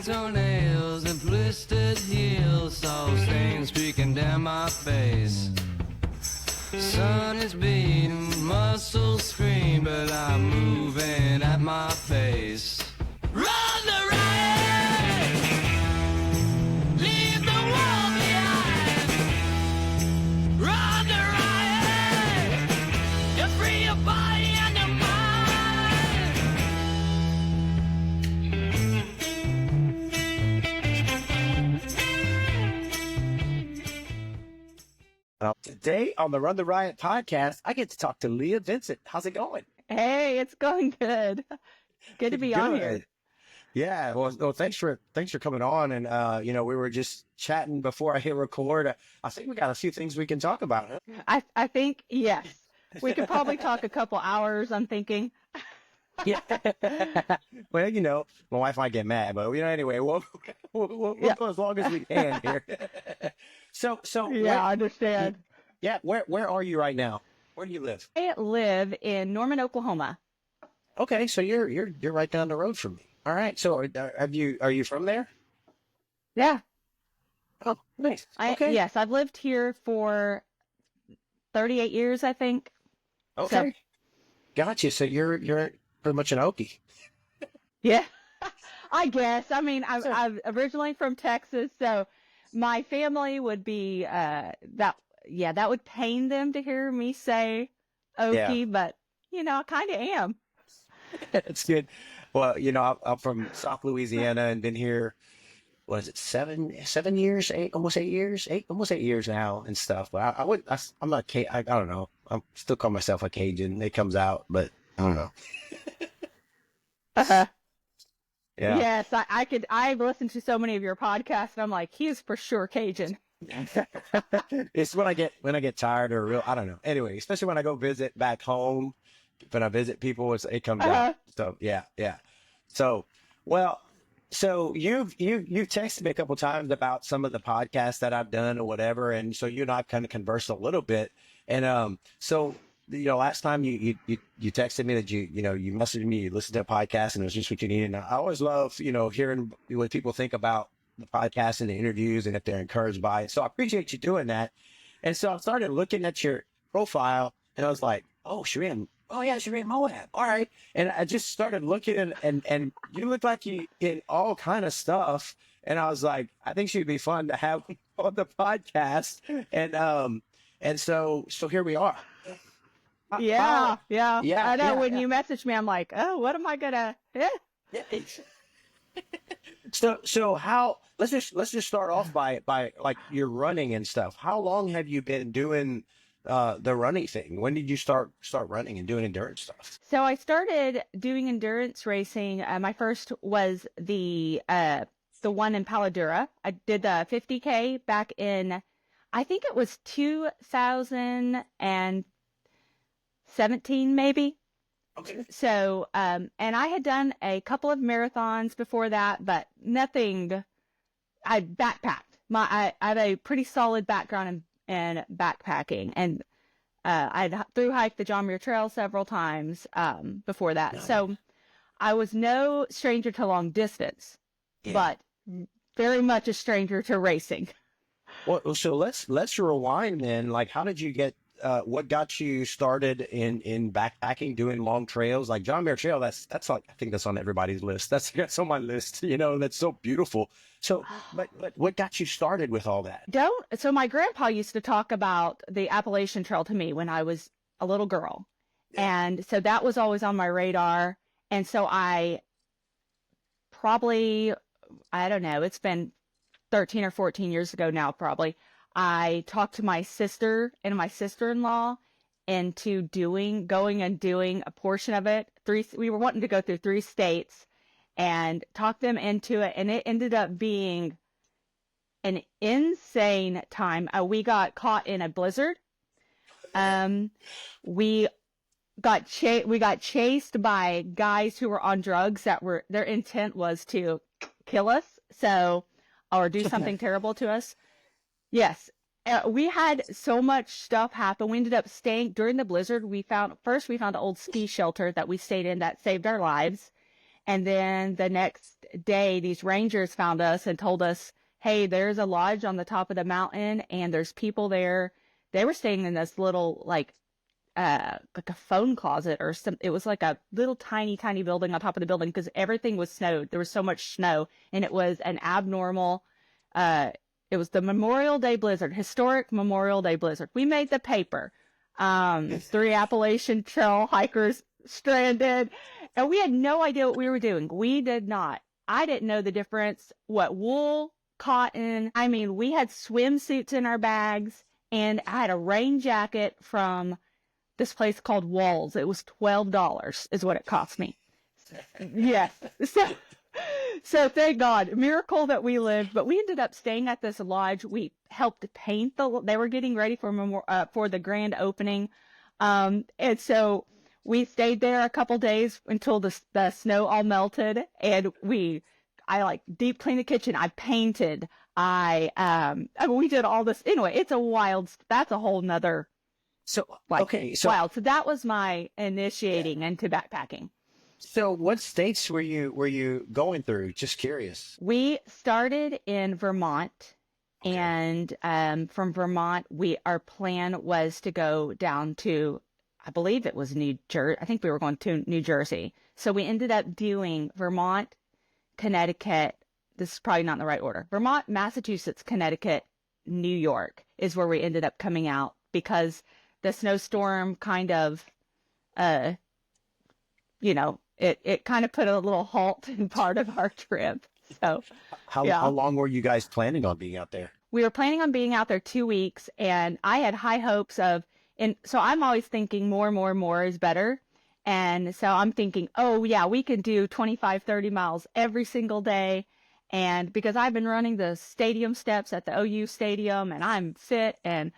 toenails and blistered heels, salt stains streaking down my face. Sun is beating, muscles scream, but I'm moving at my pace. Run the riot! Leave the world behind! Run the riot! You free your body and your mind! Today on the Run the Riot podcast, I get to talk to Leah Vincent. How's it going? Hey, it's going good. Good to be on here. Yeah, well, thanks for coming on. And we were just chatting before I hit record. I think we got a few things we can talk about. Huh? I think yes, we could probably talk a couple hours. I'm thinking. Yeah. Well, my wife might get mad, but anyway, we'll go as long as we can here. So yeah, I understand. Yeah, where are you right now? Where do you live? I live in Norman, Oklahoma. Okay, so you're right down the road from me. All right. So are you from there? Yeah. Oh, nice. Okay. Yes, I've lived here for 38 years, I think. Okay. So, gotcha. So you're pretty much an Okie. Yeah, I guess. I mean, I'm originally from Texas, so my family would be that would pain them to hear me say Okie, but I kind of am. That's good. Well, I'm from South Louisiana and been here, what is it, 7 years, almost 8 years now and stuff. But I'm not, I don't know. I still call myself a Cajun. It comes out, but I don't know. Yeah. Yes, I've listened to so many of your podcasts and I'm like, he is for sure Cajun. It's when I get tired or I don't know. Anyway, especially when I go visit back home, when I visit people, it comes out. So yeah. So you've texted me a couple times about some of the podcasts that I've done or whatever, and so you and I kind of conversed a little bit. And last time you texted me that you messaged me, you listened to a podcast, and it was just what you needed. And I always love hearing what people think about the podcast and the interviews and if they're encouraged by it. So I appreciate you doing that. And so I started looking at your profile and I was like, she's in Moab. All right. And I just started looking and you look like you in all kind of stuff. And I was like, I think she'd be fun to have on the podcast. And so here we are. Yeah. I know when you messaged me, I'm like, what am I gonna? So how? Let's just start off by like your running and stuff. How long have you been doing the running thing? When did you start running and doing endurance stuff? So I started doing endurance racing. My first was the one in Paladura. I did the 50K back in, I think it was 2017 maybe. Okay. So, and I had done a couple of marathons before that, but nothing. I backpacked. I have a pretty solid background in backpacking, and I'd through hiked the John Muir Trail several times before that. Nice. So I was no stranger to long distance, but very much a stranger to racing. Well, so let's rewind then. Like, how did you get? What got you started in backpacking, doing long trails like John Muir Trail? That's like, I think that's on everybody's list. That's on my list. That's so beautiful. So, but what got you started with all that? So my grandpa used to talk about the Appalachian Trail to me when I was a little girl, and so that was always on my radar. And so I don't know, it's been 13 or 14 years ago now, probably. I talked to my sister and my sister-in-law into going and doing a portion of it. We were wanting to go through 3 states and talk them into it. And it ended up being an insane time. We got caught in a blizzard. We got chased by guys who were on drugs their intent was to kill us. Or do something terrible to us. Yes. We had so much stuff happen. We ended up staying during the blizzard. We found an old ski shelter that we stayed in that saved our lives. And then the next day, these rangers found us and told us, hey, there's a lodge on the top of the mountain and there's people there. They were staying in this little, like a phone closet or some, it was like a little tiny building on top of the building because everything was snowed. There was so much snow, and it was an abnormal, it was the Memorial Day blizzard, historic Memorial Day blizzard. We made the paper. 3 Appalachian Trail hikers stranded, and we had no idea what we were doing. We did not. I didn't know the difference, what wool, cotton. I mean, we had swimsuits in our bags, and I had a rain jacket from this place called Walls. It was $12 is what it cost me. Yes. So thank God, miracle that we lived. But we ended up staying at this lodge. We helped paint they were getting ready for the grand opening. And so we stayed there a couple days until the snow all melted. And I like deep cleaned the kitchen. I painted. We did all this. Anyway, it's that's a whole nother. Wild. So that was my initiating into backpacking. So what states were you going through? Just curious. We started in Vermont, okay. And from Vermont, our plan was to go down to, I believe it was New Jersey. I think we were going to New Jersey. So we ended up doing Vermont, Connecticut. This is probably not in the right order. Vermont, Massachusetts, Connecticut, New York is where we ended up coming out because the snowstorm kind of, it kind of put a little halt in part of our trip. So how long were you guys planning on being out there? We were planning on being out there 2 weeks, and I had high hopes so I'm always thinking more is better. And so I'm thinking, oh yeah, we can do 25, 30 miles every single day. And because I've been running the stadium steps at the OU stadium and I'm fit and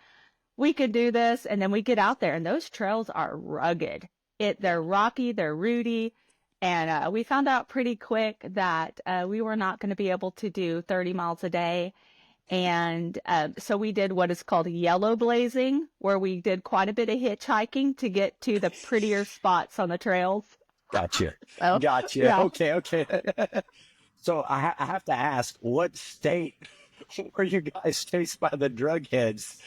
we could do this. And then we get out there and those trails are rugged. They're rocky, they're rooty. And we found out pretty quick that we were not going to be able to do 30 miles a day. And so we did what is called yellow blazing, where we did quite a bit of hitchhiking to get to the prettier spots on the trails. Gotcha. So, gotcha. Yeah. Okay. So I have to ask, what state were you guys chased by the drug heads?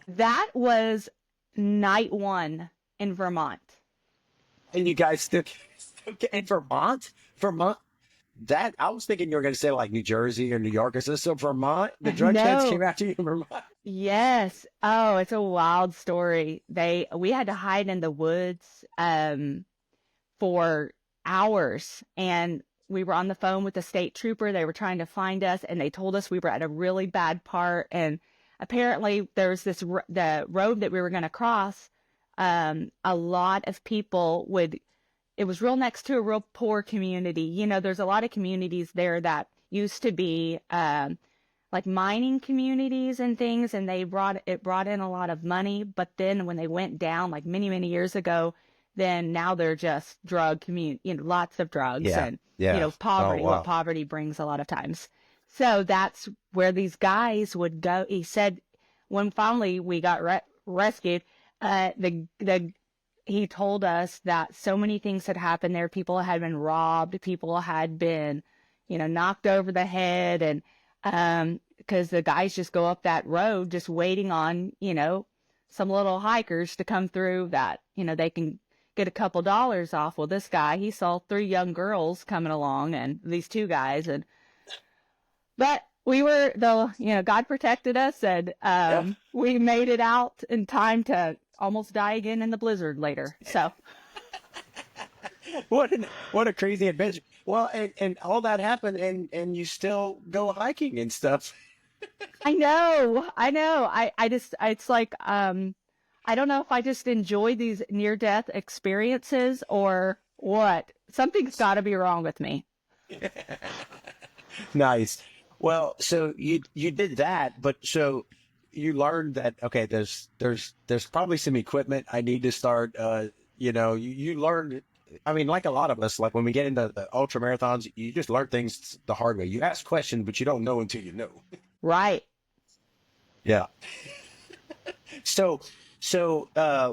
That was night 1 in Vermont. And you guys still in Vermont? Vermont? That I was thinking you were going to say like New Jersey or New York. Is this so Vermont? The drug heads came after you in Vermont? Yes. Oh, it's a wild story. We had to hide in the woods for hours, and we were on the phone with the state trooper. They were trying to find us, and they told us we were at a really bad part. And apparently, there's the road that we were going to cross. A lot of people it was real next to a real poor community. You know, there's a lot of communities there that used to be like mining communities and things, and it brought in a lot of money. But then when they went down, like many, many years ago, then now they're just drug community, lots of drugs and, poverty, what poverty brings a lot of times. So that's where these guys would go. He said when finally we got rescued, he told us that so many things had happened there. People had been robbed. People had been, knocked over the head. And because the guys just go up that road just waiting on, some little hikers to come through that, they can get a couple dollars off. Well, this guy, he saw 3 young girls coming along and these 2 guys. But we were, God protected us and we made it out in time to almost die again in the blizzard later. So what a crazy adventure. Well, and all that happened and you still go hiking and stuff. I know. It's like, I don't know if I just enjoy these near-death experiences or what. Something's got to be wrong with me. Nice. Well, so you did that, but so you learned that, okay, there's probably some equipment I need to start, you learned, I mean, like a lot of us, like when we get into the ultra marathons, you just learn things the hard way. You ask questions, but you don't know until you know. Right. Yeah. So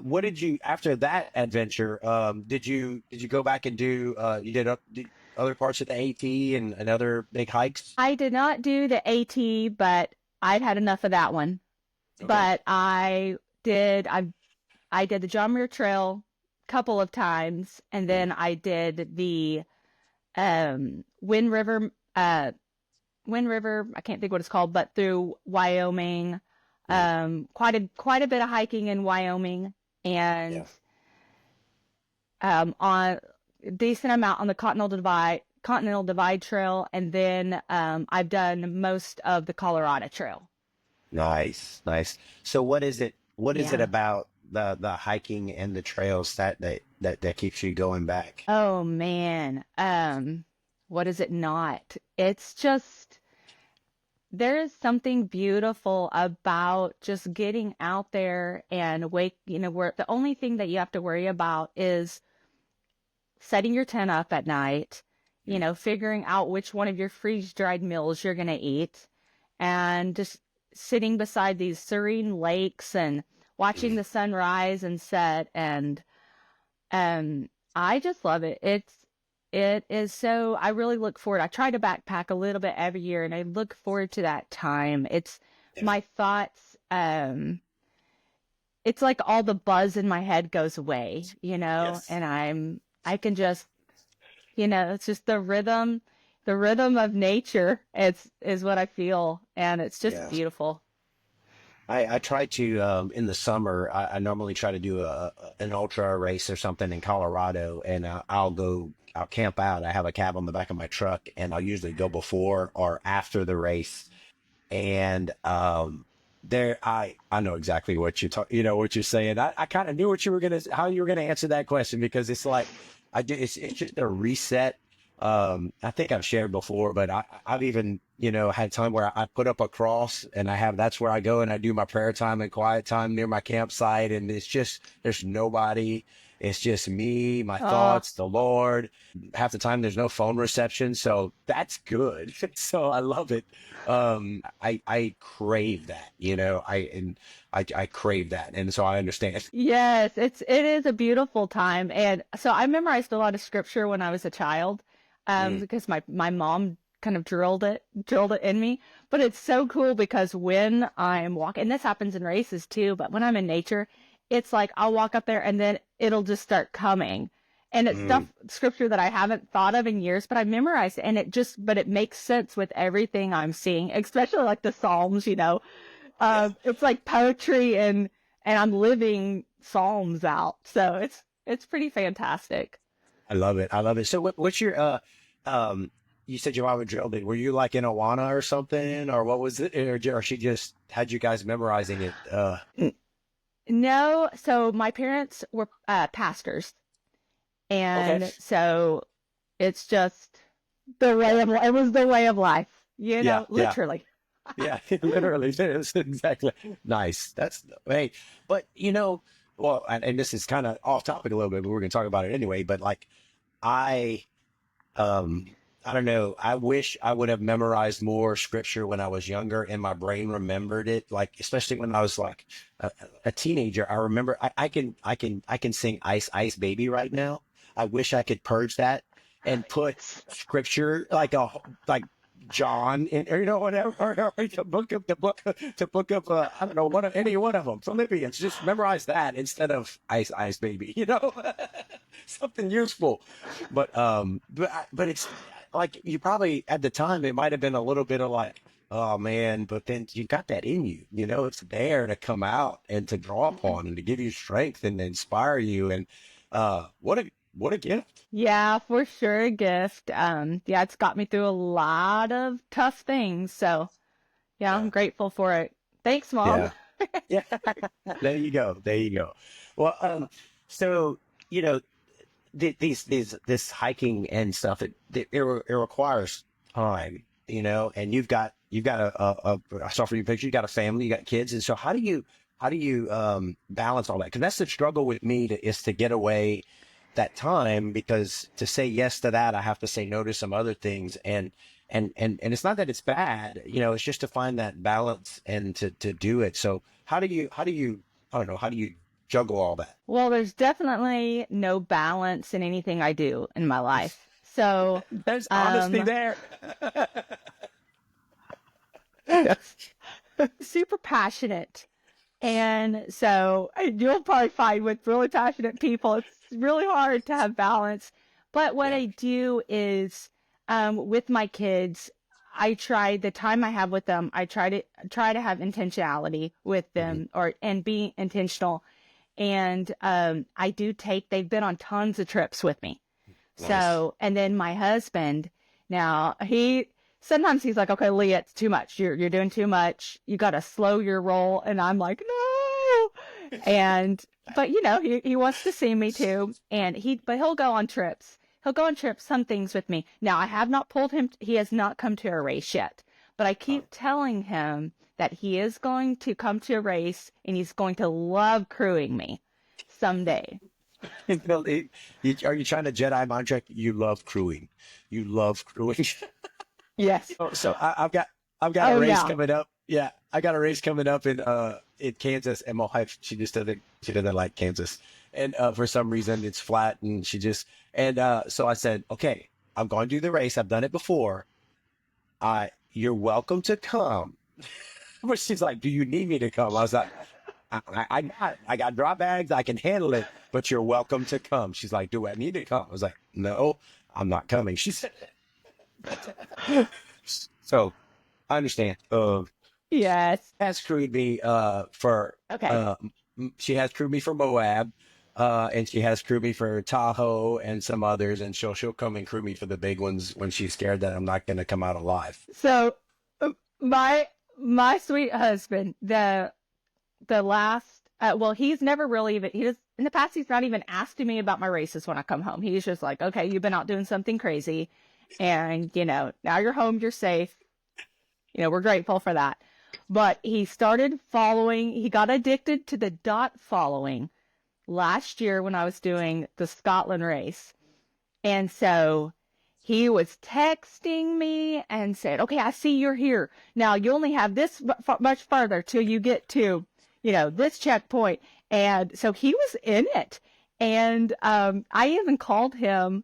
what did you, after that adventure, did you go back and do, you did other parts of the AT and other big hikes? I did not do the AT, but I'd had enough of that one. Okay. But I did the John Muir Trail a couple of times, and then I did the Wind River, I can't think what it's called, but through Wyoming. Quite a bit of hiking in Wyoming, and on a decent amount on the Continental Divide Trail, and then I've done most of the Colorado Trail. Nice. So what is it about the hiking and the trails that keeps you going back? Oh man. What is it not? It's just, there is something beautiful about just getting out there and where the only thing that you have to worry about is setting your tent up at night, figuring out which one of your freeze-dried meals you're going to eat, and just sitting beside these serene lakes and watching the sun rise and set. And I just love it. It is so, I really look forward. I try to backpack a little bit every year, and I look forward to that time. It's my thoughts. It's like all the buzz in my head goes away, and I can just, it's just the rhythm of nature is what I feel. And it's just beautiful. I try to, in the summer, I normally try to do an ultra race or something in Colorado, and I'll camp out. I have a cab on the back of my truck, and I'll usually go before or after the race. And I know exactly what what you're saying. I kind of knew how you were gonna answer that question, because it's like it's just a reset. I think I've shared before, but I've even, had time where I put up a cross, and that's where I go and I do my prayer time and quiet time near my campsite. And it's just, there's nobody. It's just me, my thoughts, the Lord. Half the time there's no phone reception. So that's good. So I love it. I crave that, I crave that. And so I understand. Yes, it is a beautiful time. And so I memorized a lot of scripture when I was a child, because my mom kind of drilled it in me. But it's so cool because when I'm walking, and this happens in races too, but when I'm in nature, it's like I'll walk up there and then it'll just start coming. And it's scripture that I haven't thought of in years, but I memorized it, and it makes sense with everything I'm seeing, especially like the Psalms, It's like poetry, and I'm living Psalms out. So it's pretty fantastic. I love it. So what's your, you said your mom drilled it. Were you like in Awana or something, or what was it? Or she just had you guys memorizing it? No. So my parents were pastors. And so it's just it was the way of life, literally. Yeah, literally. Exactly. Nice. That's, hey, but well, and this is kind of off topic a little bit, but we're going to talk about it anyway. But like, I don't know. I wish I would have memorized more scripture when I was younger, and my brain remembered it. Like, especially when I was like a teenager, I remember I can sing Ice Ice Baby right now. I wish I could purge that and put scripture like John in, or whatever, or the book of I don't know, any one of them, Philippians. Just memorize that instead of Ice Ice Baby, something useful. But it's like, you probably at the time it might have been a little bit of like, oh man, but then you got that in you, it's there to come out and to draw upon and to give you strength and to inspire you. And what a gift. Yeah, for sure, a gift. It's got me through a lot of tough things. So, I'm grateful for it. Thanks, Mom. Yeah. There you go. Well, so, this hiking and stuff, it requires time, and you've got I saw from your picture, you got a family, you got kids. And so how do you balance all that? Because that's the struggle with me is to get away that time, because to say yes to that, I have to say no to some other things. And it's not that it's bad, it's just to find that balance and to do it. So how do you, I don't know, how do you juggle all that? Well, there's definitely no balance in anything I do in my life. So There's honesty there. super passionate. And so you'll probably find with really passionate people, it's really hard to have balance. But what I do is, with my kids, I try the time I have with them, I try to have intentionality with them and be intentional. And, they've been on tons of trips with me. Nice. So, and then my husband, now sometimes he's like, okay, Leah, it's too much. You're doing too much. You got to slow your roll. And I'm like, no. But he wants to see me too. And he'll go on trips. He'll go on trips, some things with me. Now, I have not pulled him. He has not come to a race yet, but I keep telling him that he is going to come to a race and he's going to love crewing me someday. Are you trying to Jedi mind trick? You love crewing. You love crewing. Yes. So I've got a race coming up. Yeah, I got a race coming up in Kansas, and my wife, she doesn't like Kansas, and for some reason it's flat, and so I said, okay, I'm going to do the race. I've done it before. You're welcome to come. But she's like, do you need me to come? I was like, I got drop bags. I can handle it, but you're welcome to come. She's like, do I need to come? I was like, no, I'm not coming. She said, so I understand. Yes. Has crewed me she has crewed me for Moab, and she has crewed me for Tahoe and some others, and she'll come and crew me for the big ones when she's scared that I'm not going to come out alive. So my sweet husband, the last, he's never really even, in the past, he's not even asked me about my races when I come home. He's just like, okay, you've been out doing something crazy. And, now you're home, you're safe. We're grateful for that. But he got addicted to the dot following last year when I was doing the Scotland race. And so he was texting me and said, okay, I see you're here. Now you only have this much farther till you get to, this checkpoint. And so he was in it. And I even called him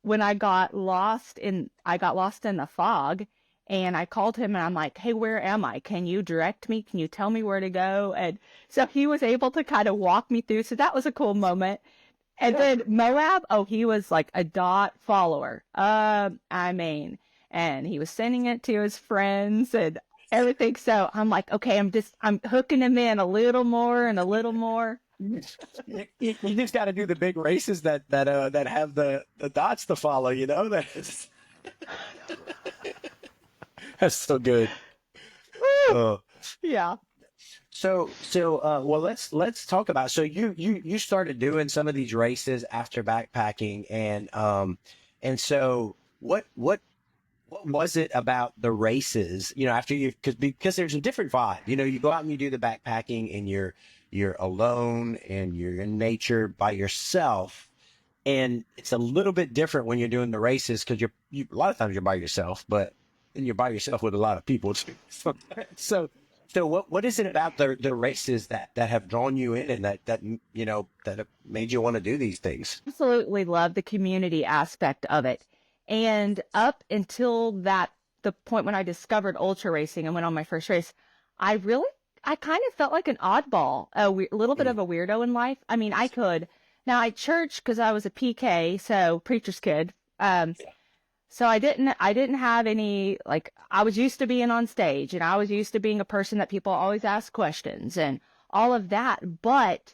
when I got lost in the fog, and I called him and I'm like, hey, where am I? Can you direct me? Can you tell me where to go? And so he was able to kind of walk me through. So that was a cool moment. And then Moab, he was like a dot follower. And he was sending it to his friends and everything. So I'm like, okay, I'm hooking him in a little more and a little more. You just got to do the big races that have the dots to follow. That's so good. Yeah. So well, let's talk about. So you started doing some of these races after backpacking, and so what was it about the races? After because there's a different vibe. You go out and you do the backpacking, and you're alone and you're in nature by yourself, and it's a little bit different when you're doing the races because a lot of times you're by yourself, but then you're by yourself with a lot of people too. So what is it about the races that have drawn you in and that have made you want to do these things? Absolutely love the community aspect of it. And up until the point when I discovered ultra racing and went on my first race, I kind of felt like an oddball, a little bit of a weirdo in life. I mean, I church because I was a PK, so preacher's kid. So I didn't have any, I was used to being on stage and I was used to being a person that people always ask questions and all of that. But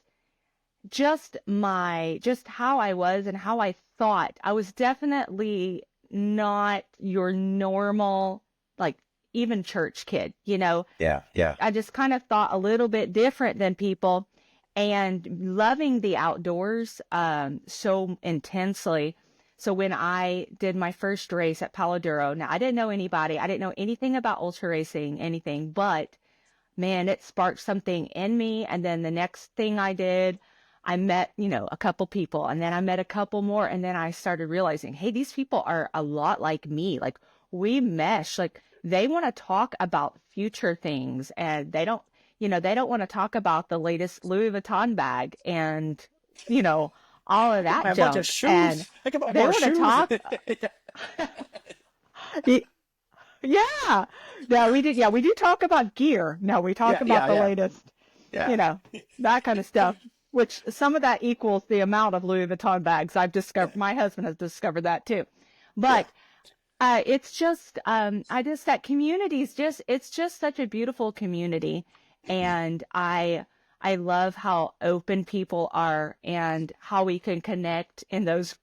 just how I was and how I thought, I was definitely not your normal, even church kid, Yeah. I just kind of thought a little bit different than people, and loving the outdoors so intensely. So when I did my first race at Palo Duro, now I didn't know anybody. I didn't know anything about ultra racing, anything, but man, it sparked something in me. And then the next thing I did, I met, a couple people, and then I met a couple more. And then I started realizing, hey, these people are a lot like me. We mesh, they want to talk about future things, and they don't want to talk about the latest Louis Vuitton bag and, all of that I have a junk. bunch of shoes. And I can buy they more want to shoes. talk. Yeah. No, we did. Yeah, we do talk about gear. No, we talk about the latest, Yeah. that kind of stuff, which some of that equals the amount of Louis Vuitton bags I've discovered. My husband has discovered that too. But it's just, that community is it's just such a beautiful community. And I love how open people are and how we can connect in those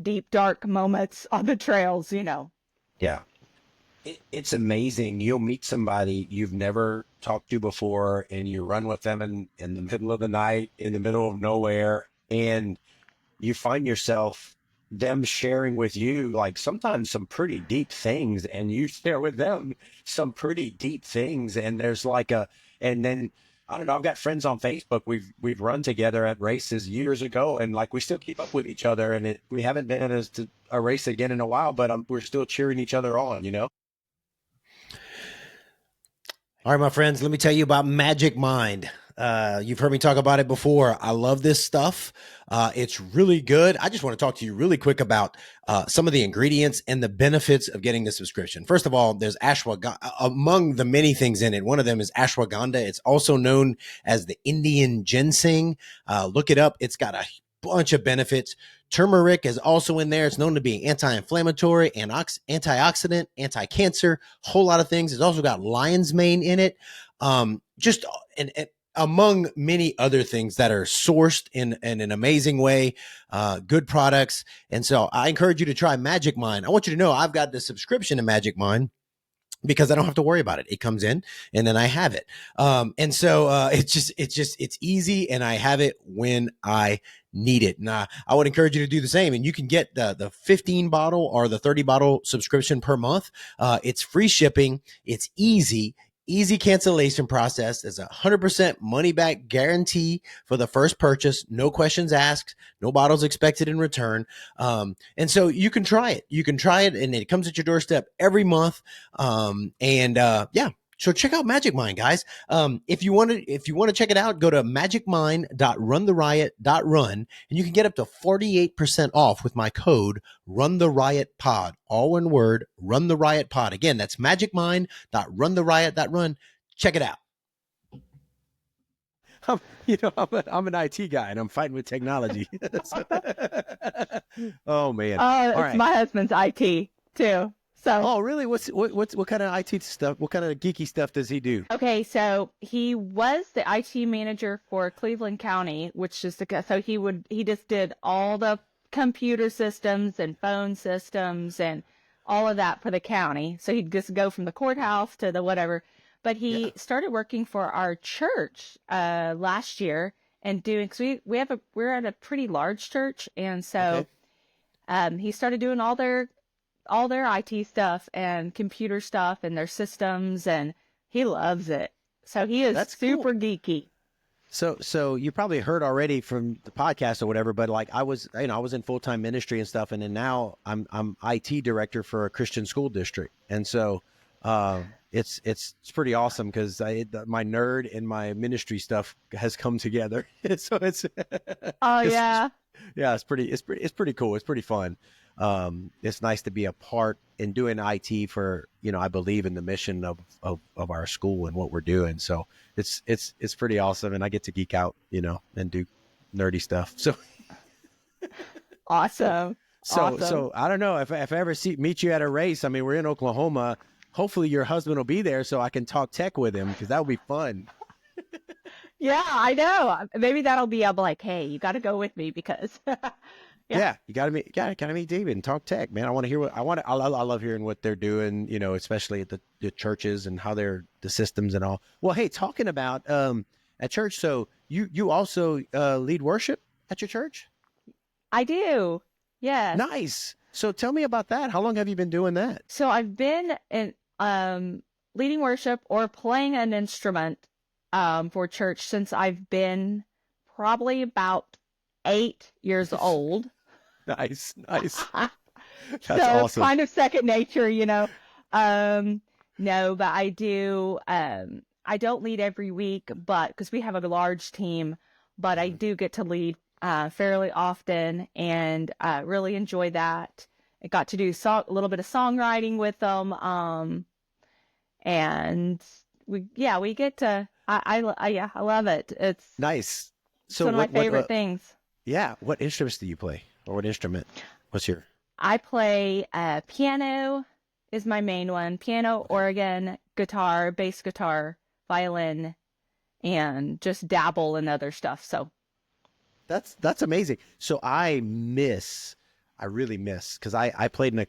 deep, dark moments on the trails, Yeah. It's amazing. You'll meet somebody you've never talked to before, and you run with them in the middle of the night, in the middle of nowhere, and you find yourself them sharing with you like sometimes some pretty deep things, and you share with them some pretty deep things. And there's like and then I don't know, I've got friends on Facebook. We've run together at races years ago, and like we still keep up with each other, and we haven't been at a race again in a while, but we're still cheering each other on, All right, my friends, let me tell you about Magic Mind. You've heard me talk about it before. I love this stuff. It's really good. I just want to talk to you really quick about some of the ingredients and the benefits of getting the subscription. First of all, there's ashwagandha. Among the many things in it, one of them is ashwagandha. It's also known as the Indian ginseng. Look it up. It's got a bunch of benefits. Turmeric is also in there. It's known to be anti-inflammatory, antioxidant, anti-cancer, whole lot of things. It's also got lion's mane in it. Just among many other things that are sourced in an amazing way, good products. And so I encourage you to try Magic Mind. I want you to know I've got the subscription to Magic Mind because I don't have to worry about it. It comes in and then I have it. And so it's easy, and I have it when I need it. And I would encourage you to do the same. And you can get the 15 bottle or the 30 bottle subscription per month. It's free shipping. It's easy cancellation process. There's 100% money back guarantee for the first purchase. No questions asked, no bottles expected in return. And so you can try it. And it comes at your doorstep every month. So check out Magic Mind, guys. If you want to check it out, go to magicmind.runtheriot.run, and you can get up to 48% off with my code RunTheRiotPod. All one word, Run the Riot Pod. Again, that's magicmind.runtheriot.run. Check it out. I'm an IT guy, and I'm fighting with technology. Oh man! All right. My husband's IT too. So. Oh, really? What kind of IT stuff? What kind of geeky stuff does he do? Okay, so he was the IT manager for Cleveland County, which is so he just did all the computer systems and phone systems and all of that for the county. So he'd just go from the courthouse to the whatever. But he started working for our church last year and doing. So we're at a pretty large church, and so he started doing all their IT stuff and computer stuff and their systems, and he loves it. So he is super geeky. So you probably heard already from the podcast or whatever, but like I was in full-time ministry and stuff, and then now I'm IT director for a Christian school district. And so it's pretty awesome because my nerd and my ministry stuff has come together. So it's it's pretty cool. It's pretty fun. It's nice to be a part in doing IT for, I believe in the mission of our school and what we're doing. So it's pretty awesome. And I get to geek out, and do nerdy stuff. So awesome. So I don't know if I ever meet you at a race. I mean, we're in Oklahoma. Hopefully your husband will be there so I can talk tech with him, because that would be fun. Yeah, I know. Maybe that'll be, I'll be like, hey, you got to go with me because Yeah, you gotta meet David and talk tech, man. I want to hear I love hearing what they're doing, especially at the churches and how the systems and all. Well, hey, talking about at church, so you also lead worship at your church? I do. Yeah. Nice. So tell me about that. How long have you been doing that? So I've been in leading worship or playing an instrument for church since I've been probably about 8 years old. Nice. That's so awesome. Kind of second nature, No, but I do. I don't lead every week, but because we have a large team, but I do get to lead fairly often, and really enjoy that. I got to do a little bit of songwriting with them, and we get to. I love it. It's Nice. it's So one of my favorite things. yeah, what instruments do you play, or what instrument? What's your? I play piano is my main one. Piano, organ, guitar, bass guitar, violin, and just dabble in other stuff. So That's amazing. So I really miss, because I played in a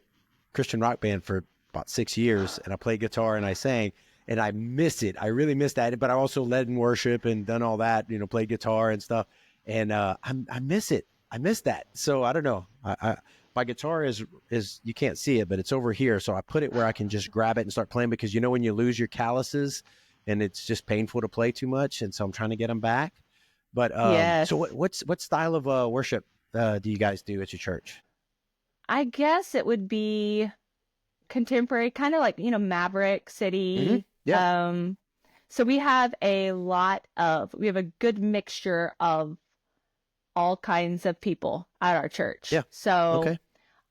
Christian rock band for about 6 years, and I played guitar and I sang, and I miss it. I really miss that. But I also led in worship and done all that, played guitar and stuff. And I miss it. I miss that. So I don't know. My guitar is you can't see it, but it's over here. So I put it where I can just grab it and start playing, because when you lose your calluses and it's just painful to play too much. And so I'm trying to get them back. But yes. So what style of worship do you guys do at your church? I guess it would be contemporary, kind of like, Maverick City. Mm-hmm. Yeah. So we have a good mixture of all kinds of people at our church. Yeah. So,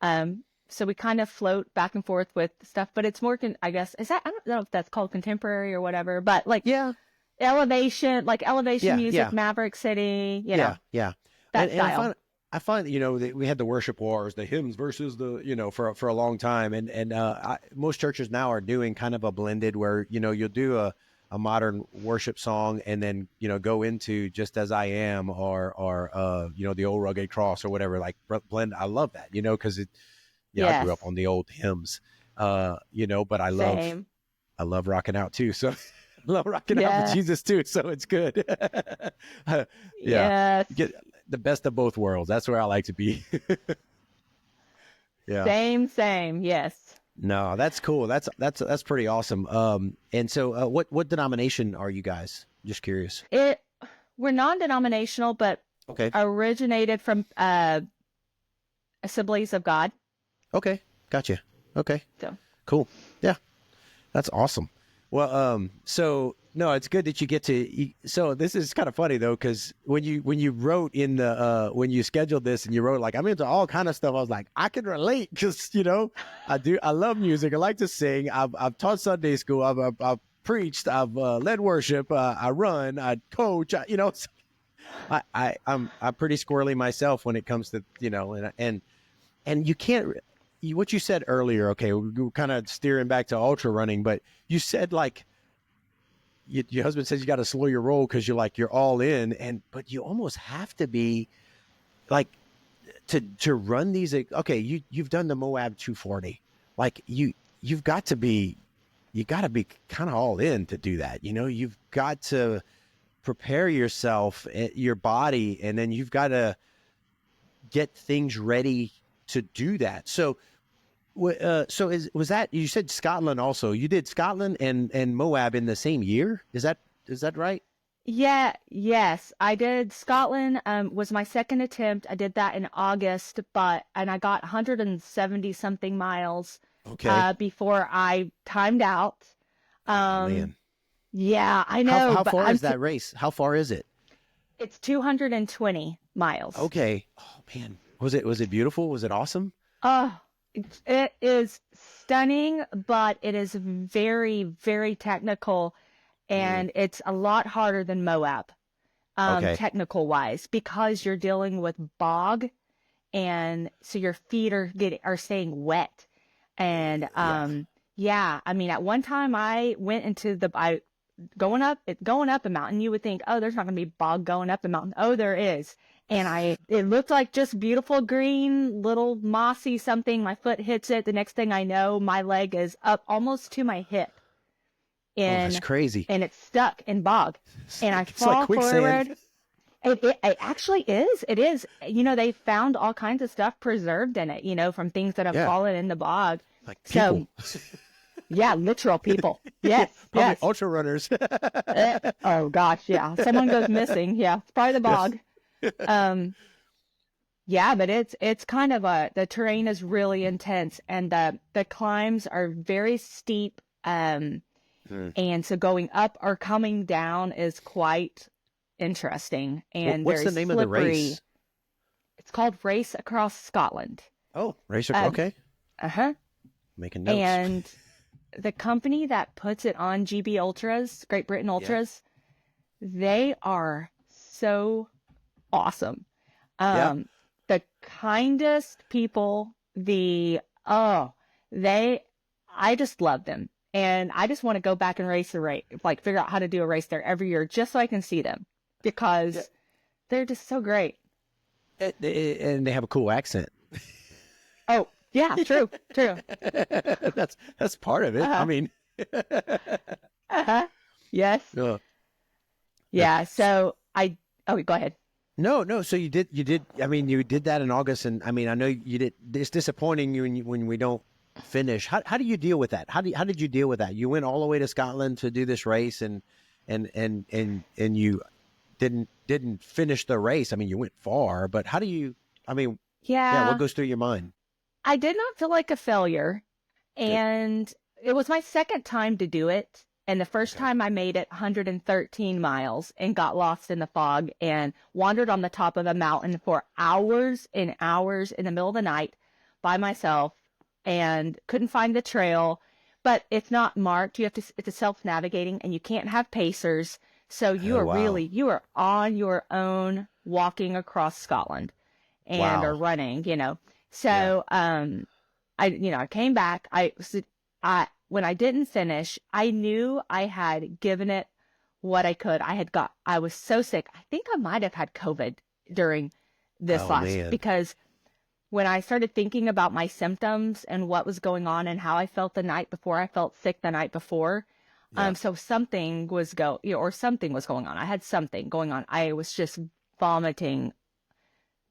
okay. So we kind of float back and forth with stuff, but it's more, I guess, I don't know if that's called contemporary or whatever, but like, yeah, elevation music, yeah. Maverick City, yeah. That and style. I find that we had the worship wars, the hymns versus the, for a long time. And most churches now are doing kind of a blended where, you'll do a modern worship song and then, go into Just As I Am or the Old Rugged Cross or whatever, like blend. I love that, because I grew up on the old hymns, but I love rocking out too. So I love rocking out with Jesus too. So it's good. Yes. Get the best of both worlds. That's where I like to be. Yeah. Same. Yes. No, that's cool. That's pretty awesome. And so what denomination are you guys? Just curious. We're non-denominational, but okay. Originated from Assemblies of God. Okay. Gotcha. Okay. So cool. Yeah. That's awesome. Well, so no, it's good that you get to. So this is kind of funny though, because when you wrote in the when you scheduled this and you wrote like I'm into all kind of stuff, I was like I can relate because I love music. I like to sing. I've taught Sunday school. I've preached. I've led worship. I run. I coach. I'm pretty squirrely myself when it comes to and you can't. What you said earlier, okay, we're kind of steering back to ultrarunning, but you said like your husband says you got to slow your roll because you're all in, but you almost have to be like to run these. Okay, you've done the Moab 240, like you've got to be kind of all in to do that. You've got to prepare yourself, your body, and then you've got to get things ready to do that. So was that, you said Scotland also, you did Scotland and Moab in the same year? Is that right? Yeah. Yes, I did. Scotland was my second attempt. I did that in August, and I got 170 something miles before I timed out. Man. Yeah, I know. How far is that race? How far is it? It's 220 miles. Okay. Oh man. Was it beautiful? Was it awesome? It is stunning, but it is very, very technical, and it's a lot harder than Moab, technical wise, because you're dealing with bog, and so your feet are staying wet, and I mean, at one time I went into going up a mountain. You would think, oh, there's not going to be bog going up the mountain. Oh, there is. And it looked like just beautiful green, little mossy something. My foot hits it. The next thing I know, my leg is up almost to my hip. That's crazy. And it's stuck in bog. And I it's fall like quicksand. forward. It actually is. It is. They found all kinds of stuff preserved in it, from things that have fallen in the bog. Like people. So, yeah, literal people. Yes. Probably yes. ultra runners. Oh gosh, yeah. Someone goes missing. Yeah, it's probably the bog. Yeah, but it's kind of the terrain is really intense, and the climbs are very steep. And so going up or coming down is quite interesting and what's very the name slippery. of the race? It's called Race Across Scotland. Oh, racer. Okay. Uh-huh. Making notes. And the company that puts it on GB Ultras, Great Britain Ultras, they are so awesome. The kindest people, I just love them. And I just want to go back and race like figure out how to do a race there every year just so I can see them because they're just so great. And they have a cool accent. Oh, yeah, true. That's part of it. I mean, yes. Yeah. So go ahead. No. So you did. I mean, you did that in August, and I mean, I know you did. It's disappointing when we don't finish. How do you deal with that? How did you deal with that? You went all the way to Scotland to do this race, and you didn't finish the race. I mean, you went far, but how do you? I mean, what goes through your mind? I did not feel like a failure, and it was my second time to do it. And the first time I made it 113 miles and got lost in the fog and wandered on the top of a mountain for hours and hours in the middle of the night by myself and couldn't find the trail. But it's not marked. It's a self-navigating and you can't have pacers. So you are on your own walking across Scotland and or running, So, I came back. When I didn't finish, I knew I had given it what I could. I was so sick. I think I might have had COVID during this because when I started thinking about my symptoms and what was going on and how I felt the night before, I felt sick the night before. So something was something was going on. I had something going on. I was just vomiting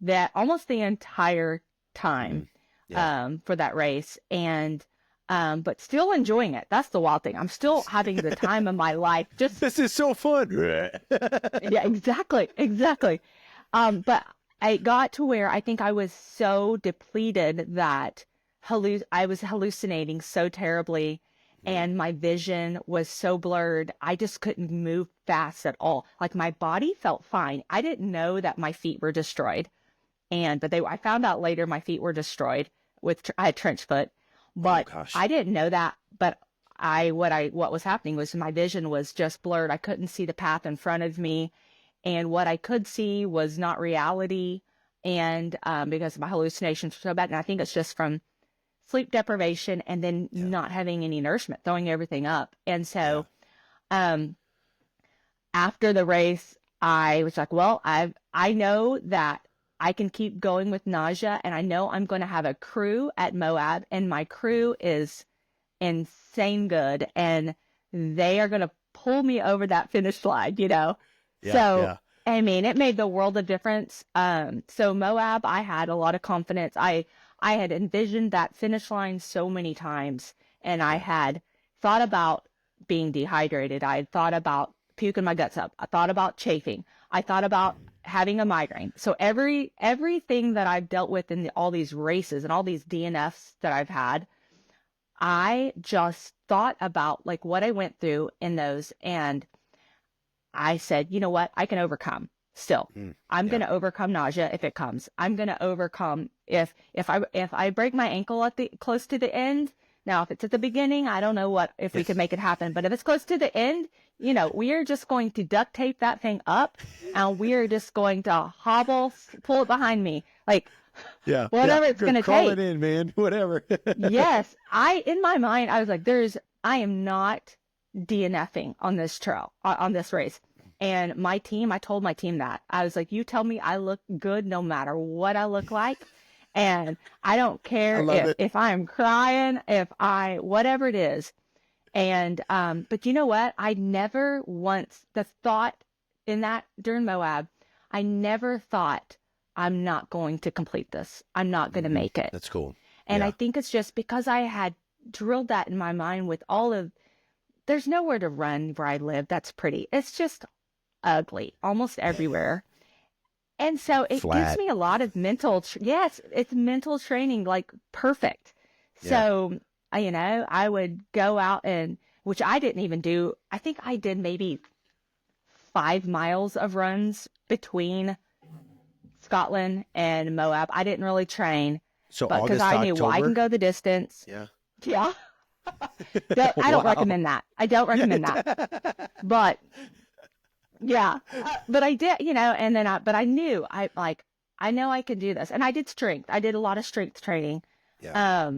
that almost the entire time, for that race. And, but still enjoying it. That's the wild thing. I'm still having the time of my life. This is so fun. Yeah, exactly. But I got to where I think I was so depleted that I was hallucinating so terribly and my vision was so blurred. I just couldn't move fast at all. Like my body felt fine. I didn't know that my feet were destroyed. I found out later my feet were destroyed I had trench foot. But I didn't know that. But what was happening was my vision was just blurred. I couldn't see the path in front of me, and what I could see was not reality. And because my hallucinations were so bad, and I think it's just from sleep deprivation and then not having any nourishment, throwing everything up. And so, after the race, I was like, well, I know that I can keep going with nausea, and I know I'm going to have a crew at Moab, and my crew is insane good, and they are going to pull me over that finish line, I mean, it made the world of difference. So Moab, I had a lot of confidence. I had envisioned that finish line so many times, and I had thought about being dehydrated. I had thought about puking my guts up. I thought about chafing. I thought about having a migraine. So everything that I've dealt with in all these races and all these DNFs that I've had, I just thought about like what I went through in those. And I said, you know what? I can overcome still. I'm going to overcome nausea if it comes. I'm going to overcome if I break my ankle close to the end. Now, if it's at the beginning, I don't know if we could make it happen. But if it's close to the end, we are just going to duct tape that thing up, and we are just going to pull it behind me, like whatever it's going to take. Call it in, man. Whatever. Yes, in my mind, I was like, I am not DNFing on this trail, on this race. And I told my team that. I was like, you tell me I look good no matter what I look like. And I don't care if I'm crying, whatever it is. And, but you know what? I never once, the thought during Moab, I never thought I'm not going to complete this. I'm not going to make it. That's cool. And I think it's just because I had drilled that in my mind with there's nowhere to run where I live that's pretty. It's just ugly almost everywhere. And so it gives me a lot of it's mental training, like perfect. Yeah. So, I would go out which I didn't even do. I think I did maybe 5 miles of runs between Scotland and Moab. I didn't really train, So but because August, I knew, well, I can October? go the distance. Yeah. Yeah. I don't Wow. recommend that. I don't recommend that. But yeah, but I did, and then but I knew I know I could do this. And I did strength. I did a lot of strength training. Yeah.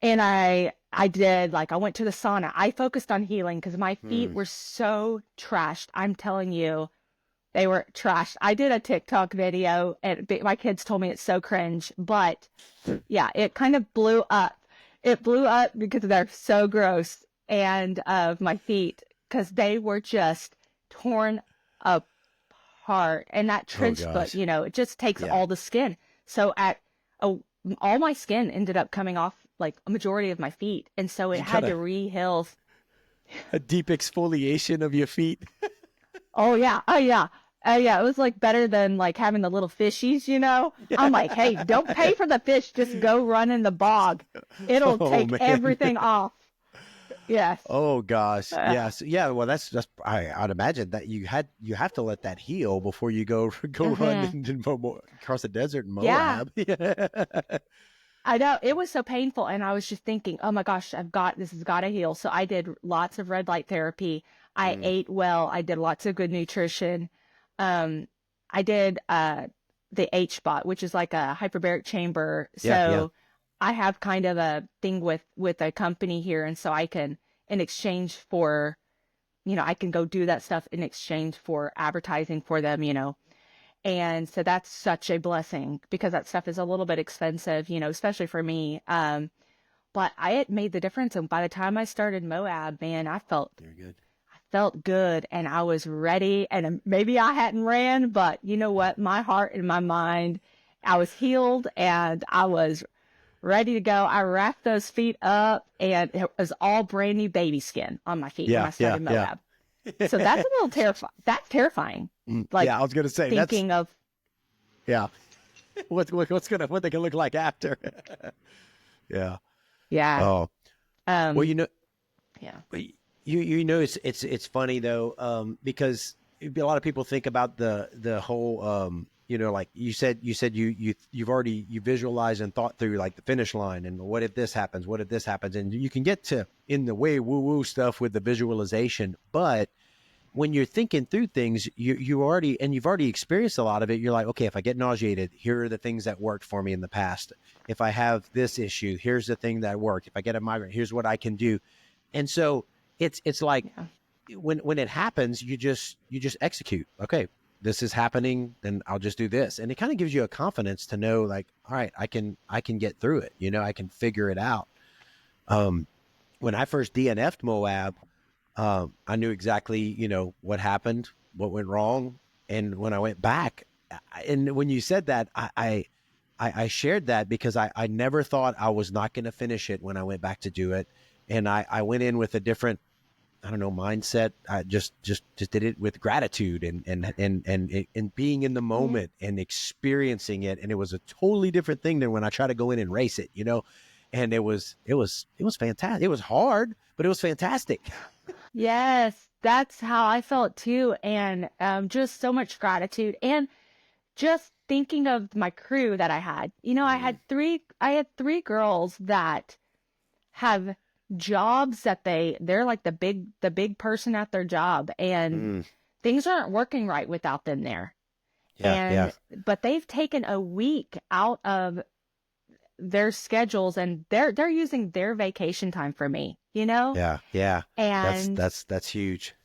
And I did, I went to the sauna. I focused on healing because my feet were so trashed. I'm telling you, they were trashed. I did a TikTok video and my kids told me it's so cringe, but yeah, it kind of blew up. It blew up because they're so gross and of my feet because they were just torn apart. And that trench foot, gosh. it just takes Yeah. all the skin. So all my skin ended up coming off a majority of my feet. And so it You had gotta- to re-heal. A deep exfoliation of your feet. Oh yeah. Oh yeah. Oh yeah. It was better than having the little fishies, I'm like, hey, don't pay for the fish. Just go run in the bog. It'll Oh, take man. everything off. Yes. Oh gosh. Yes. Yeah. Well, that's I'd imagine that you have to let that heal before you go run across the desert in Yeah. Moab. I know it was so painful. And I was just thinking, oh my gosh, this has got to heal. So I did lots of red light therapy. I ate well. I did lots of good nutrition. I did, the H-spot, which is like a hyperbaric chamber. So Yeah. I have kind of a thing with a company here. And so I can, in exchange for, I can go do that stuff in exchange for advertising for them, And so that's such a blessing because that stuff is a little bit expensive, especially for me. But it made the difference. And by the time I started Moab, man, I felt good and I was ready. And maybe I hadn't ran, but you know what? My heart and my mind, I was healed and I was ready to go. I wrapped those feet up and it was all brand new baby skin on my feet when I started Moab. So that's a little terrifying. That's terrifying. Yeah, I was gonna say Thinking of what they can look like after. Yeah. yeah. Oh. Well, Yeah. it's funny though, because a lot of people think about the whole like you said you've already visualized and thought through the finish line and what if this happens, and you can get to in the way woo stuff with the visualization, but when you're thinking through things, you've already experienced a lot of it. You're like, okay, if I get nauseated, here are the things that worked for me in the past. If I have this issue, here's the thing that worked. If I get a migraine, here's what I can do. And so it's like when it happens, you just execute. Okay, this is happening, then I'll just do this. And it kind of gives you a confidence to know all right, I can get through it. I can figure it out. When I first DNF'd Moab, I knew exactly, what happened, what went wrong. And when I went back, and when you said that, I shared that because I never thought I was not going to finish it when I went back to do it. And I went in with a different, mindset. I just did it with gratitude and being in the moment and experiencing it. And it was a totally different thing than when I try to go in and race it, and it was fantastic. It was hard, but it was fantastic. Yes, that's how I felt too. And just so much gratitude and just thinking of my crew that I had. I had three girls that have jobs that they're like the big person at their job and things aren't working right without them there. But they've taken a week out of their schedules and they're using their vacation time for me, Yeah. And that's huge.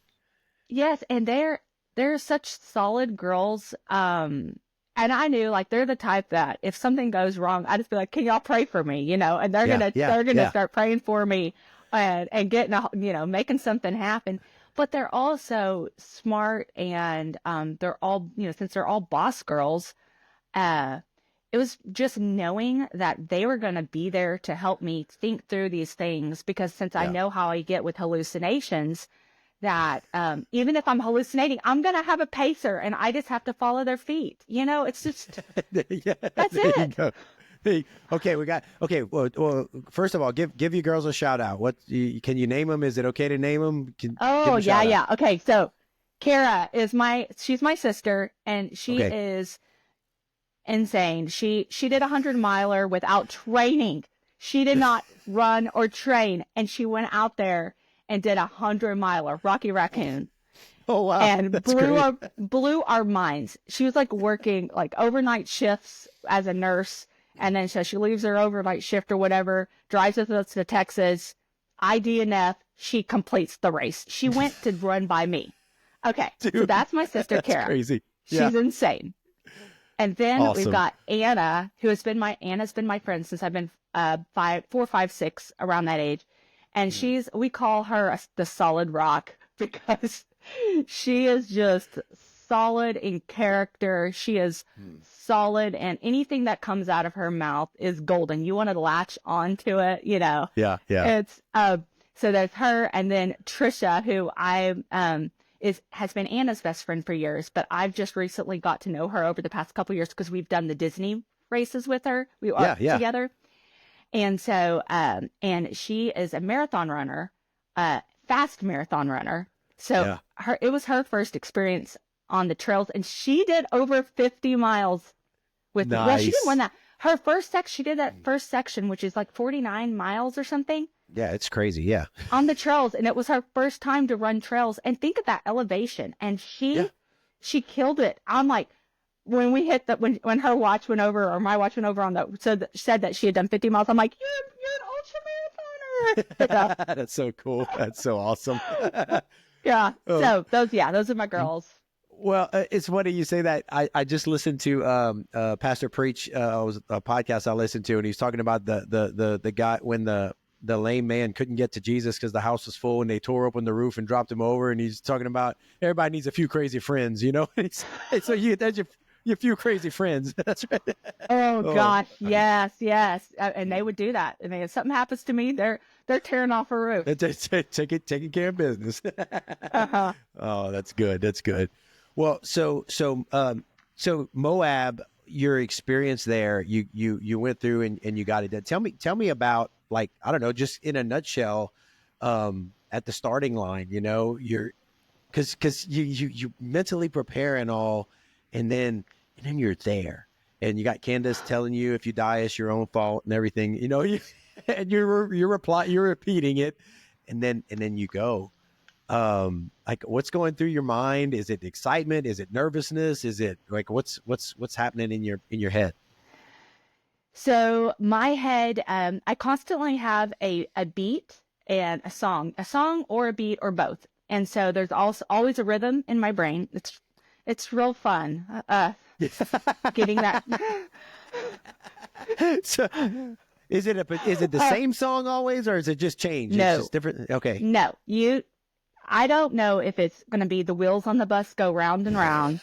yes, and they're such solid girls. And I knew they're the type that if something goes wrong, I just be like, can y'all pray for me? And they're gonna start praying for me and getting making something happen. But they're also smart and they're all since they're all boss girls, it was just knowing that they were going to be there to help me think through these things because since I know how I get with hallucinations, that even if I'm hallucinating, I'm going to have a pacer and I just have to follow their feet. It's just, that's it. Well, first of all, give you girls a shout out. Can you name them? Is it okay to name them? Oh, yeah. Okay. So Kara is she's my sister and she is insane. She did a 100-miler without training. She did not run or train, and she went out there and did a 100-miler, Rocky Raccoon. Oh wow! And That's blew our minds. She was like working like overnight shifts as a nurse, and then so she leaves her overnight shift or whatever, drives with us to Texas, IDNF. She completes the race. She went to run by me. Okay, Dude, so that's my sister That's Kara. crazy. She's insane. And then Awesome. we've got Anna, Anna's been my friend since I've been 4, 5, 6, around that age. And we call her the solid rock because she is just solid in character. She is solid, and anything that comes out of her mouth is golden. You want to latch onto it, you know. Yeah. It's so there's her, and then Trisha, who has been Anna's best friend for years, but I've just recently got to know her over the past couple years because we've done the Disney races with her. We are together. And so, and she is a marathon runner, fast marathon runner. So it was her first experience on the trails, and she did over 50 miles with, well, she didn't win that. Her first she did that first section, which is like 49 miles or something. Yeah, it's crazy. Yeah. On the trails, and it was her first time to run trails. And think of that elevation, and she killed it. I'm like, when we hit that, when her watch went over, or my watch went over on that, said that she had done 50 miles. I'm like, you're an ultramarathoner. That's so cool. That's so awesome. Yeah. So those are my girls. Well, it's funny you say that. I just listened to Pastor Preach. It was a podcast I listened to, and he's talking about the guy when the lame man couldn't get to Jesus because the house was full, and they tore open the roof and dropped him over. And he's talking about everybody needs a few crazy friends, you know. So that's your few crazy friends. That's right. Oh God, yes. And they would do that. I mean, if something happens to me, they're tearing off a roof. Taking care of business. Oh, that's good. That's good. Well, so Moab, your experience there, you went through and you got it done. Tell me about, like, I don't know, just in a nutshell, at the starting line, you know, because you mentally prepare and all, and then you're there, and you got Candace telling you if you die, it's your own fault and everything, you know, and you're repeating it, and then you go. Like, what's going through your mind? Is it excitement? Is it nervousness? Is it like, what's happening in your head? So my head, I constantly have a beat and a song or a beat or both. And so there's also always a rhythm in my brain. It's real fun. Getting that. So is it the same song always, or is it just changed? No. It's just different. Okay. No, I don't know if it's going to be the wheels on the bus go round and round,